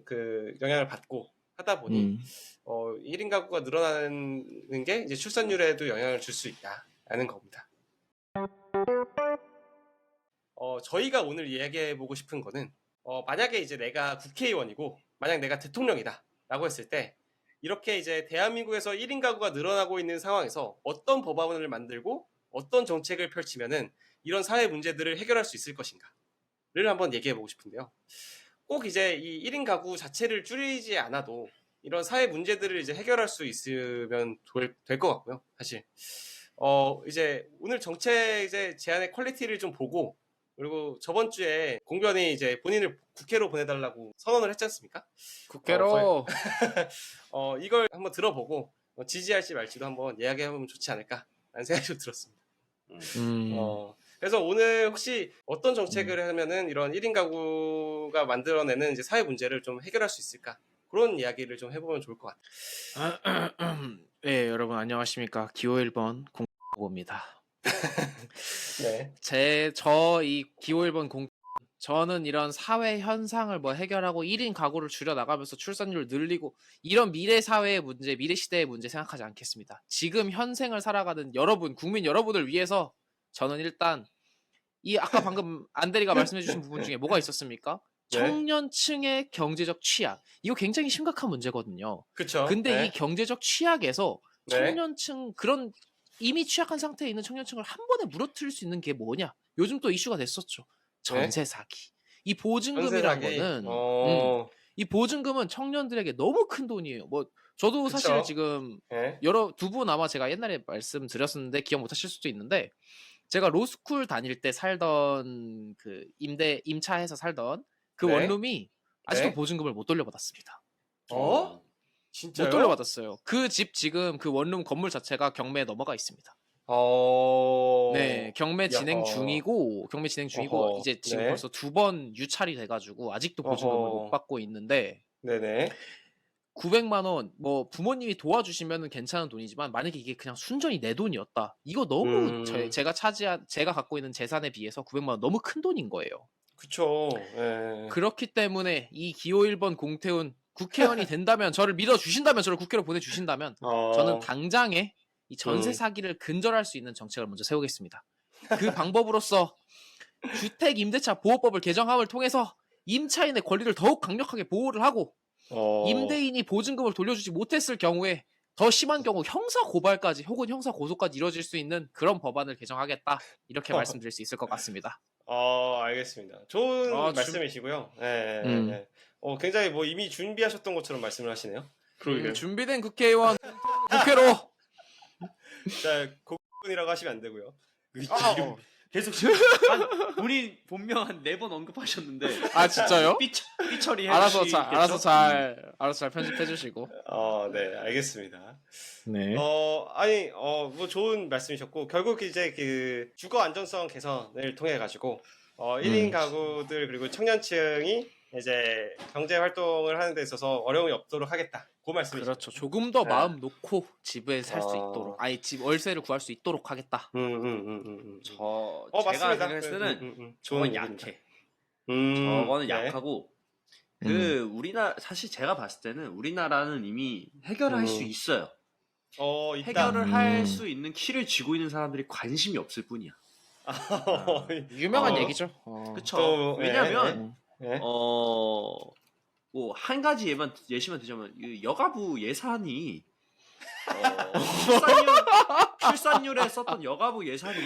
그 영향을 받고 하다 보니 1인 가구가 늘어나는 게 이제 출산율에도 영향을 줄 수 있다라는 겁니다. 저희가 오늘 이야기해보고 싶은 거는 만약에 이제 내가 국회의원이고 만약 내가 대통령이다 라고 했을 때 이렇게 이제 대한민국에서 1인 가구가 늘어나고 있는 상황에서 어떤 법안을 만들고 어떤 정책을 펼치면은 이런 사회 문제들을 해결할 수 있을 것인가를 한번 얘기해보고 싶은데요. 꼭 이제 이 1인 가구 자체를 줄이지 않아도 이런 사회 문제들을 이제 해결할 수 있으면 될 것 같고요. 사실 이제 오늘 정책 이제 제안의 퀄리티를 좀 보고 그리고 저번 주에 공변이 이제 본인을 국회로 보내달라고 선언을 했지 않습니까? 국회로 이걸 한번 들어보고 지지할지 말지도 한번 이야기해보면 좋지 않을까라는 생각이 좀 들었습니다. 그래서 오늘 혹시 어떤 정책을 하면은 이런 1인 가구가 만들어내는 이제 사회 문제를 좀 해결할 수 있을까? 그런 이야기를 좀 해보면 좋을 것 같아요. 네, 여러분 안녕하십니까. 기호 1번 공보입니다. 네. 이 기호 1번 저는 이런 사회 현상을 뭐 해결하고 1인 가구를 줄여 나가면서 출산율을 늘리고 이런 미래 사회의 문제, 미래 시대의 문제 생각하지 않겠습니다. 지금 현생을 살아가는 여러분, 국민 여러분을 위해서 저는 일단 이 아까 방금 안대리가 말씀해주신 부분 중에 뭐가 있었습니까? 네. 청년층의 경제적 취약. 이거 굉장히 심각한 문제거든요. 그쵸. 근데 네. 이 경제적 취약에서 네. 청년층 그런 이미 취약한 상태에 있는 청년층을 한 번에 무너뜨릴 수 있는 게 뭐냐? 요즘 또 이슈가 됐었죠. 전세 사기. 이 보증금이란 전세 사기. 거는 이 보증금은 청년들에게 너무 큰 돈이에요. 뭐 저도 그쵸. 사실 지금 네. 두 분 아마 제가 옛날에 말씀드렸었는데 기억 못 하실 수도 있는데 제가 로스쿨 다닐 때 살던 그 임차해서 살던 그 네. 원룸이 아직도 네. 보증금을 못 돌려받았습니다. 진짜요? 못 돌려받았어요. 그 집 지금 그 원룸 건물 자체가 경매에 넘어가 있습니다. 네, 경매 진행 중이고 어허. 이제 지금 네. 벌써 2번 유찰이 돼가지고 아직도 보증금을 못 받고 있는데 네네. 900만 원, 뭐 부모님이 도와주시면 괜찮은 돈이지만 만약에 이게 그냥 순전히 내 돈이었다. 이거 너무 제가 갖고 있는 재산에 비해서 900만 원 너무 큰 돈인 거예요. 그쵸. 네. 그렇기 때문에 이 기호 1번 공태훈 국회의원이 된다면 저를 믿어주신다면 저를 국회로 보내주신다면 저는 당장에 이 전세 사기를 근절할 수 있는 정책을 먼저 세우겠습니다. 그 방법으로서 주택 임대차 보호법을 개정함을 통해서 임차인의 권리를 더욱 강력하게 보호를 하고 임대인이 보증금을 돌려주지 못했을 경우에 더 심한 경우 형사 고발까지 혹은 형사 고소까지 이뤄질 수 있는 그런 법안을 개정하겠다. 이렇게 말씀드릴 수 있을 것 같습니다. 알겠습니다. 좋은 말씀이시고요. 네. 굉장히 뭐 이미 준비하셨던 것처럼 말씀을 하시네요. 준비된 국회의원 국회로. 자, 고군이라고 하시면 안 되고요. 계속 본인 본명 한 4번 언급하셨는데. 아 진짜요? 삐처리 알아서 잘 편집해 주시고. 네, 알겠습니다. 네. 뭐 좋은 말씀이셨고 결국 이제 그 주거 안정성 개선을 통해 가지고 1인 가구들 그리고 청년층이 이제 경제 활동을 하는 데 있어서 어려움이 없도록 하겠다. 그 말씀이시죠. 그렇죠. 조금 더 마음 놓고 집에 살 수 있도록, 집 월세를 구할 수 있도록 하겠다. 제가 맞습니다. 생각했을 때는 저건 약해. 저거는 네. 약하고 사실 제가 봤을 때는 우리나라는 이미 해결할 수 있어요. 있다. 해결을 할 수 있는 키를 쥐고 있는 사람들이 관심이 없을 뿐이야. 유명한 얘기죠. 그쵸. 왜냐면 네. 뭐 한 가지 예시만 들자면 여가부 예산이 출산율에 썼던 여가부 예산이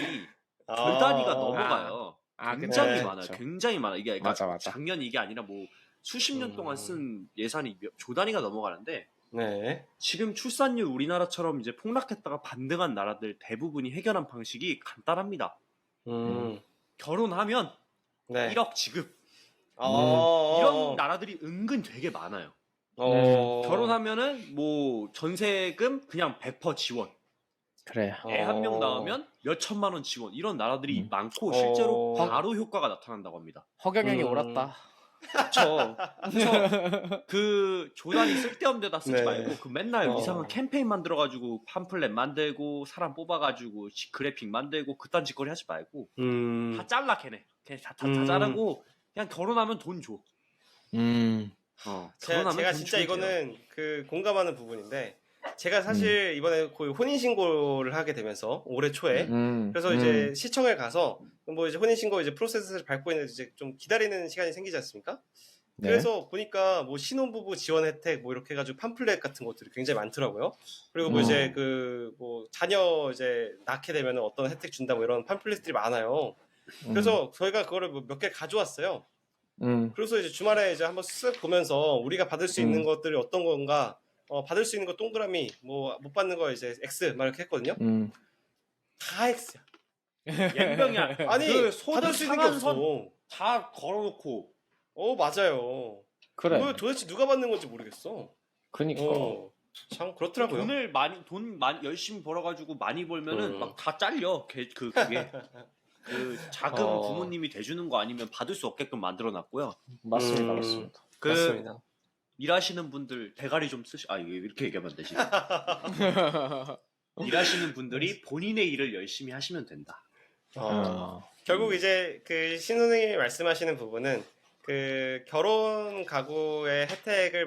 별 단위가 넘어가요. 굉장히 많아요. 그쵸. 굉장히 많아. 이게 그러니까 맞아. 작년 이게 아니라 뭐 수십 년 동안 쓴 예산이 조 단위가 넘어가는데 네. 지금 출산율 우리나라처럼 이제 폭락했다가 반등한 나라들 대부분이 해결한 방식이 간단합니다. 결혼하면 네. 1억 지급. 어, 이런 나라들이 은근 되게 많아요. 결혼하면은 뭐 전세금 그냥 100% 지원. 그래. 애 한 명 낳으면 몇 천만 원 지원. 이런 나라들이 많고 실제로 어. 바로 효과가 나타난다고 합니다. 허경영이 옳았다. 그쵸. 그래서 그 조단이 쓸데없는 데다 쓰지 네. 말고 그 맨날 어. 이상한 캠페인 만들어가지고 팜플렛 만들고 사람 뽑아가지고 그래픽 만들고 그딴 짓거리 하지 말고 다 잘라 걔네. 다 자르고 그냥 결혼하면 돈 줘. 결혼하면 제가 돈 진짜 주면 이거는 그 공감하는 부분인데 제가 사실 이번에 거의 혼인신고를 하게 되면서 올해 초에 그래서 이제 시청에 가서 뭐 이제 혼인신고 이제 프로세스를 밟고 있는데 이제 좀 기다리는 시간이 생기지 않습니까? 네. 그래서 보니까 뭐 신혼부부 지원 혜택 뭐 이렇게 해가지고 팜플렛 같은 것들이 굉장히 많더라고요. 그리고 뭐 이제 그 뭐 자녀 이제 낳게 되면 어떤 혜택 준다 뭐 이런 팜플렛들이 많아요. 그래서 저희가 그거를 뭐 몇 개 가져왔어요. 그래서 이제 주말에 이제 한번 쓱 보면서 우리가 받을 수 있는 것들이 어떤 건가, 받을 수 있는 거 동그라미, 뭐 못 받는 거 이제 X 막 이렇게 했거든요. 다 X야. 연병이야. 아니 그 받을 소득 수 있는 게 상한선 없어. 다 걸어놓고 맞아요. 그래. 그걸 도대체 누가 받는 건지 모르겠어. 그니까. 참 그렇더라고요. 돈 많이 열심히 벌어가지고 많이 벌면은 막 다 잘려. 그게 그 자금 부모님이 대주는 거 아니면 받을 수 없게끔 만들어놨고요. 맞습니다, 맞습니다. 그 맞습니다. 일하시는 분들 대가리 좀 이렇게 얘기하면 안 되지. 일하시는 분들이 본인의 일을 열심히 하시면 된다. 결국 이제 그 신 선생님이 말씀하시는 부분은 그 결혼 가구의 혜택을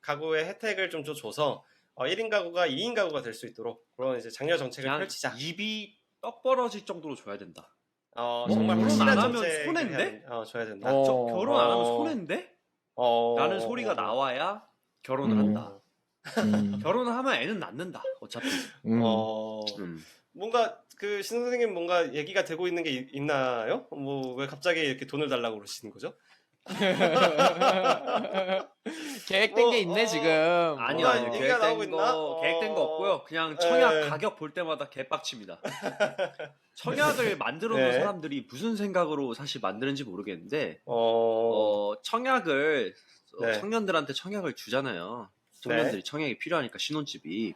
가구의 혜택을 좀 줘서 1인 가구가 2인 가구가 될 수 있도록 그런 이제 장려 정책을 그냥 펼치자. 입이 떡 벌어질 정도로 줘야 된다. 정말 결혼 확실한 안 하면 정책을 손해인데? 줘야 된다. 결혼 안 하면 손해인데? 라는 소리가 어. 나와야 결혼을 한다. 음. 결혼을 하면 애는 낳는다. 어차피. 뭔가 그 신 선생님 뭔가 얘기가 되고 있는 게 있나요? 뭐 왜 갑자기 이렇게 돈을 달라고 그러시는 거죠? 계획된 게 있네 지금. 아니요, 뭐가 얘기가 나오고 있나? 계획된 거 없고요. 그냥 청약 네. 가격 볼 때마다 개빡칩니다. 청약을 만들어 놓은 네. 사람들이 무슨 생각으로 사실 만드는지 모르겠는데, 청약을 네. 청년들한테 청약을 주잖아요. 청년들이 청약이 필요하니까 신혼집이.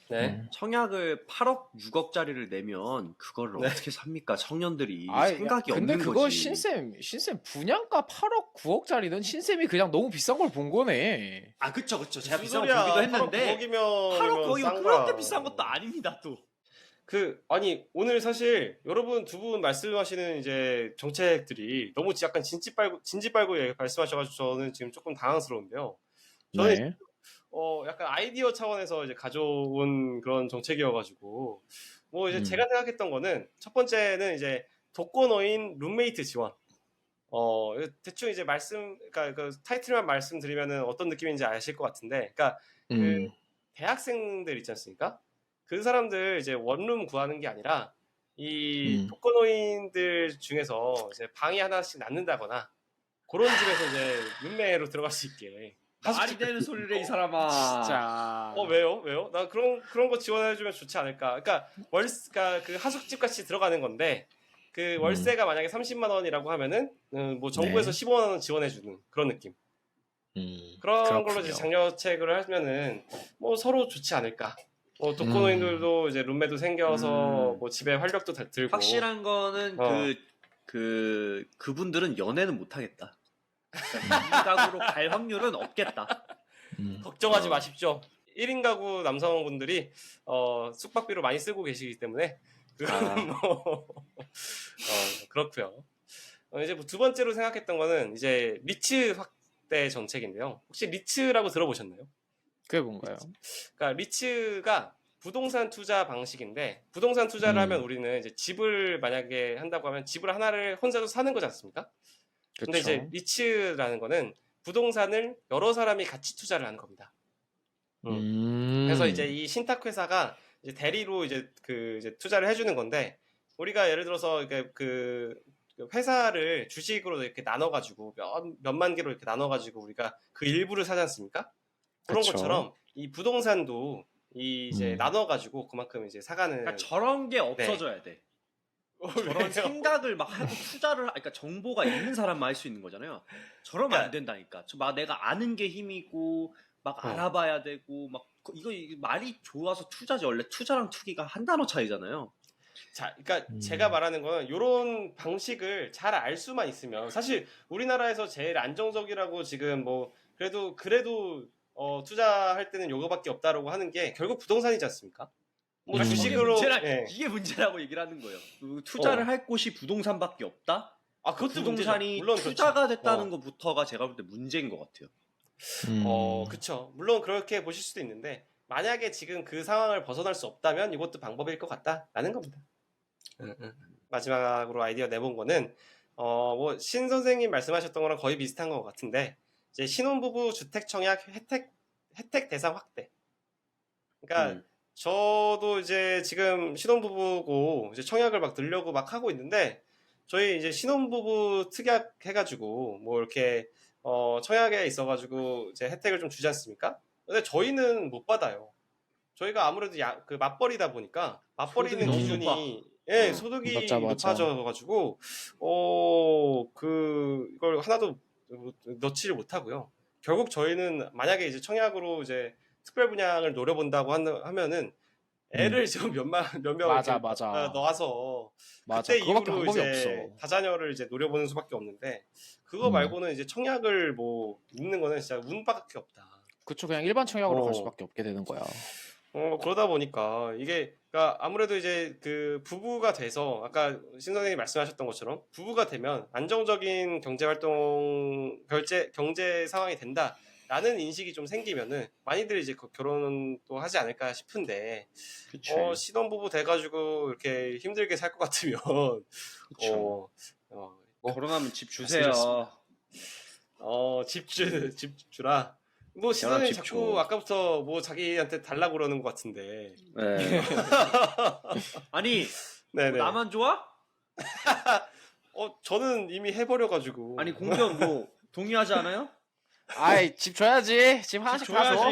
네. 청약을 8억, 6억짜리를 내면 그걸 네. 어떻게 삽니까? 청년들이 아이, 생각이 근데 없는 그거 거지. 신쌤 분양가 8억 9억짜리는 신쌤이 그냥 너무 비싼 걸 본 거네. 아, 그쵸. 제가 무슨 비싼 거 소리야. 보기도 했는데 8억 거의 싼 그렇게 거야. 비싼 것도 아닙니다, 또. 아니 오늘 사실 여러분 두 분 말씀하시는 이제 정책들이 너무 약간 진지 빨고 말씀하셔가지고 저는 지금 조금 당황스러운데요. 저는 네. 약간 아이디어 차원에서 이제 가져온 그런 정책이어가지고 뭐 이제 제가 생각했던 거는 첫 번째는 이제 독거노인 룸메이트 지원. 대충 이제 그러니까 그 타이틀만 말씀드리면은 어떤 느낌인지 아실 것 같은데, 그러니까 그 대학생들 있지 않습니까? 그 사람들 이제 원룸 구하는 게 아니라 이 독거노인들 중에서 이제 방이 하나씩 낳는다거나 그런 집에서 이제 룸메로 들어갈 수 있게. 말이 되는 소리를 해, 이 사람아. 진짜. 왜요? 나 그런 거 지원해주면 좋지 않을까? 그러니까 그러니까 그 하숙집 같이 들어가는 건데 그 월세가 만약에 30만 원이라고 하면은 뭐 정부에서 15만 원 지원해주는 그런 느낌. 그런 그렇군요. 걸로 이제 장려책을 하면은 뭐 서로 좋지 않을까? 독거노인들도 이제 룸메도 생겨서 뭐 집에 활력도 들고. 확실한 거는 그분들은 연애는 못 하겠다. 이 가구로 갈 확률은 없겠다. 걱정하지 마십시오. 1인 가구 남성분들이 숙박비로 많이 쓰고 계시기 때문에 그렇고요. 이제 뭐 두 번째로 생각했던 거는 이제 리츠 확대 정책인데요. 혹시 리츠라고 들어보셨나요? 그게 뭔가요? 그러니까 리츠가 부동산 투자 방식인데, 부동산 투자를 하면 우리는 이제 집을 만약에 한다고 하면 집을 하나를 혼자서 사는 거지 않습니까? 근데 이제 리츠라는 거는 부동산을 여러 사람이 같이 투자를 하는 겁니다. 그래서 이제 이 신탁 회사가 이제 대리로 이제 이제 투자를 해주는 건데, 우리가 예를 들어서 그 회사를 주식으로 이렇게 나눠가지고 몇만 개로 이렇게 나눠가지고 우리가 그 일부를 사지 않습니까? 그런 것처럼 이 부동산도 이제 나눠가지고 그만큼 이제 사가는. 그러니까 저런 게 없어져야 돼. 저런 왜요? 생각을 막 하고 그러니까 정보가 있는 사람만 할 수 있는 거잖아요. 저러면 안 된다니까. 막 내가 아는 게 힘이고 막 알아봐야 되고 막 이거 말이 좋아서 투자지. 원래 투자랑 투기가 한 단어 차이잖아요. 자, 그러니까 제가 말하는 거는 이런 방식을 잘 알 수만 있으면 사실 우리나라에서 제일 안정적이라고 지금 뭐 그래도 투자할 때는 요거밖에 없다라고 하는 게 결국 부동산이지 않습니까? 뭐 주식으로 이게 문제라고 얘기를 하는 거예요. 투자를 할 곳이 부동산밖에 없다? 아, 그것도 부동산이 물론 투자가 그렇죠. 됐다는 것부터가 제가 볼 때 문제인 것 같아요. 그쵸. 물론 그렇게 보실 수도 있는데 만약에 지금 그 상황을 벗어날 수 없다면 이것도 방법일 것 같다라는 겁니다. 마지막으로 아이디어 내본 거는 뭐 신 선생님 말씀하셨던 거랑 거의 비슷한 것 같은데 이제 신혼부부 주택 청약 혜택 대상 확대. 그러니까 저도 이제 지금 신혼부부고 이제 청약을 막 넣으려고 막 하고 있는데 저희 이제 신혼부부 특약 해가지고 뭐 이렇게 청약에 있어가지고 이제 혜택을 좀 주지 않습니까? 근데 저희는 못 받아요. 저희가 아무래도 그 맞벌이다 보니까 맞벌이 있는 소득이 기준이 소득이 맞아. 높아져가지고 이걸 하나도 넣지를 못하고요. 결국 저희는 만약에 이제 청약으로 이제 특별 분양을 노려본다고 하면은 애를 좀 몇 명 맞아. 넣어서 맞아. 그때 그거밖에 이후로 방법이 이제 없어. 다자녀를 이제 노려보는 수밖에 없는데 그거 말고는 이제 청약을 뭐 있는 거는 진짜 운밖에 없다. 그쵸. 그냥 일반 청약으로 갈 수밖에 없게 되는 거야. 그러다 보니까 이게 그러니까 아무래도 이제 그 부부가 돼서 아까 신 선생님이 말씀하셨던 것처럼 부부가 되면 안정적인 경제 상황이 된다라는 인식이 좀 생기면은 많이들 이제 결혼도 하지 않을까 싶은데 신혼부부 돼가지고 이렇게 힘들게 살 것 같으면 결혼하면 집 주세요. 집 주라. 뭐 신선이 자꾸 아까부터 뭐 자기한테 달라고 그러는 것 같은데. 네. 아니, 네네. 뭐 나만 좋아? 저는 이미 해버려가지고. 아니 공병 뭐 동의하지 않아요? 아이, 집 줘야지. 집 하나씩 다 줘.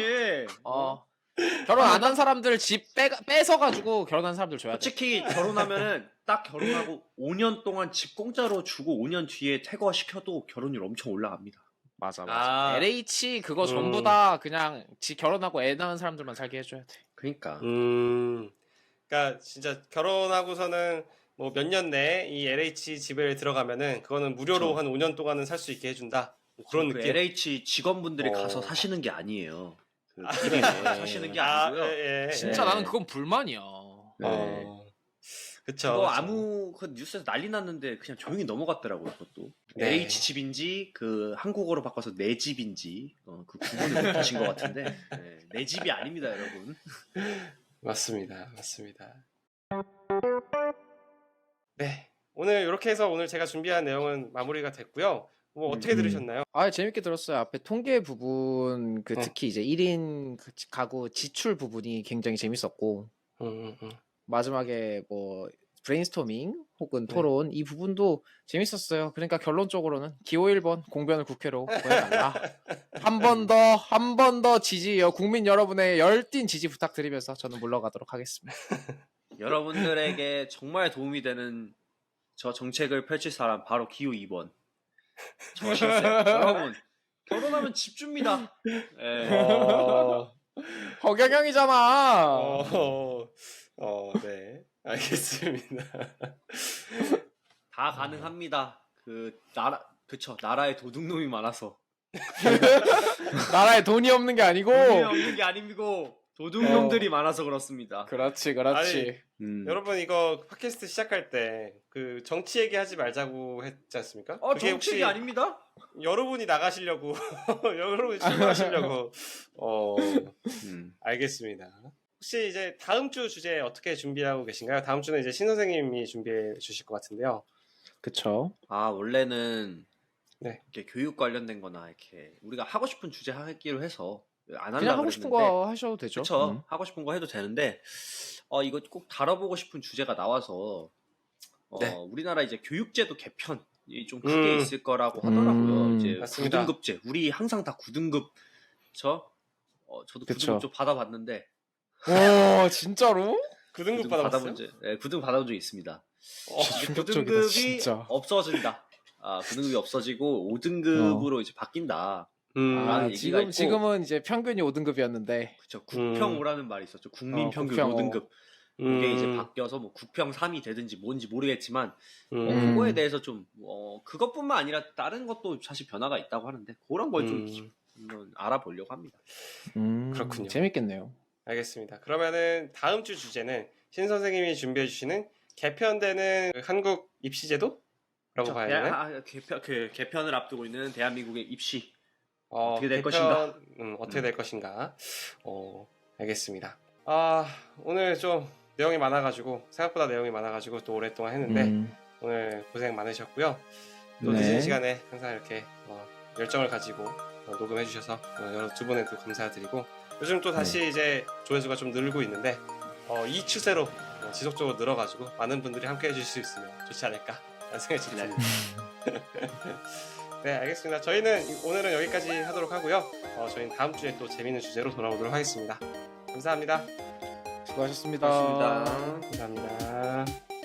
결혼 안 한 사람들 집 뺏어가지고 결혼한 사람들 줘야 돼. 솔직히 결혼하면은 딱 결혼하고 5년 동안 집 공짜로 주고 5년 뒤에 퇴거시켜도 결혼율 엄청 올라갑니다. 맞아. LH 그거 전부 다 그냥 결혼하고 애 낳은 사람들만 살게 해줘야 돼. 그러니까. 그러니까 진짜 결혼하고서는 뭐 몇 년 내에 이 LH 집에 들어가면은 그거는 무료로 한 5년 동안은 살 수 있게 해준다. 뭐 그런 느낌. LH 직원분들이 가서 사시는 게 아니에요. 둘이 사시는 게 아니고요. 진짜 나는 그건 불만이야. 그쵸. 그 뉴스에서 난리 났는데 그냥 조용히 넘어갔더라고요. 그것도 LH 집인지 그 한국어로 바꿔서 내 집인지 그 구분을 못하신 것 같은데 내 집이 아닙니다, 여러분. 맞습니다. 네, 오늘 이렇게 해서 오늘 제가 준비한 내용은 마무리가 됐고요. 뭐 어떻게 들으셨나요? 재밌게 들었어요. 앞에 통계 부분 특히 이제 1인 가구 지출 부분이 굉장히 재밌었고 마지막에 뭐 브레인스토밍 혹은 토론 이 부분도 재밌었어요. 그러니까 결론적으로는 기호 1번 공변을 국회로 보내달라. 한 번 더 국민 여러분의 열띤 지지 부탁드리면서 저는 물러가도록 하겠습니다. 여러분들에게 정말 도움이 되는 저 정책을 펼칠 사람 바로 기호 2번. 여러분 결혼하면 집 줍니다. 허경영이잖아. 네, 알겠습니다. 다 가능합니다. 나라에 도둑놈이 많아서. 나라에 돈이 없는 게 아니고. 도둑놈들이 많아서 그렇습니다. 그렇지. 여러분 이거 팟캐스트 시작할 때 그 정치 얘기하지 말자고 했지 않습니까? 그게 정치 얘기 아닙니다. 여러분이 나가시려고 여러분이 출마하시려고 알겠습니다. 혹시 이제 다음 주 주제 어떻게 준비하고 계신가요? 다음 주는 이제 신 선생님이 준비해 주실 것 같은데요. 그쵸. 원래는 이렇게 교육 관련된 거나 이렇게 우리가 하고 싶은 주제 하기로 해서 안 하려고 그냥 하고 싶은 거 하셔도 되죠. 그렇죠. 하고 싶은 거 해도 되는데 이거 꼭 다뤄보고 싶은 주제가 나와서 우리나라 이제 교육제도 개편이 좀 크게 있을 거라고 하더라고요. 이제 맞습니다. 9등급제. 우리 항상 다 9등급. 저도 9등급 좀 받아봤는데. 오, 진짜로? 9등급 받아봤어요? 9등급 받아본 적이 있습니다. 충격적이다, 9등급이 진짜. 없어진다. 9등급이 없어지고 5등급으로 이제 바뀐다. 아, 얘기가 있고. 지금은 이제 평균이 5등급이었는데. 그쵸. 국평 5라는 말이 있었죠. 국민 평균 국평 5등급. 이게 이제 바뀌어서 뭐 국평 3이 되든지 뭔지 모르겠지만 그거에 대해서 좀 그것뿐만 아니라 다른 것도 사실 변화가 있다고 하는데 그런 걸 좀 알아보려고 합니다. 그렇군요. 재밌겠네요. 알겠습니다. 그러면은 다음 주 주제는 신 선생님이 준비해 주시는 개편되는 한국 입시제도라고 봐야 되나요? 개편을 앞두고 있는 대한민국의 입시 어떻게 될 것인가? 어떻게 될 것인가? 알겠습니다. 오늘 좀 내용이 많아가지고 생각보다 내용이 많아가지고 또 오랫동안 했는데 오늘 고생 많으셨고요. 또 네. 늦은 시간에 항상 이렇게 열정을 가지고 녹음해 주셔서 여러 두 분에도 감사드리고 요즘 또 다시 이제 조회수가 좀 늘고 있는데 이 추세로 지속적으로 늘어가지고 많은 분들이 함께 해주실 수 있으면 좋지 않을까 라는 생각이 듭니다. 네, 알겠습니다. 저희는 오늘은 여기까지 하도록 하고요. 저희는 다음 주에 또 재밌는 주제로 돌아오도록 하겠습니다. 감사합니다. 수고하셨습니다. 고맙습니다. 감사합니다.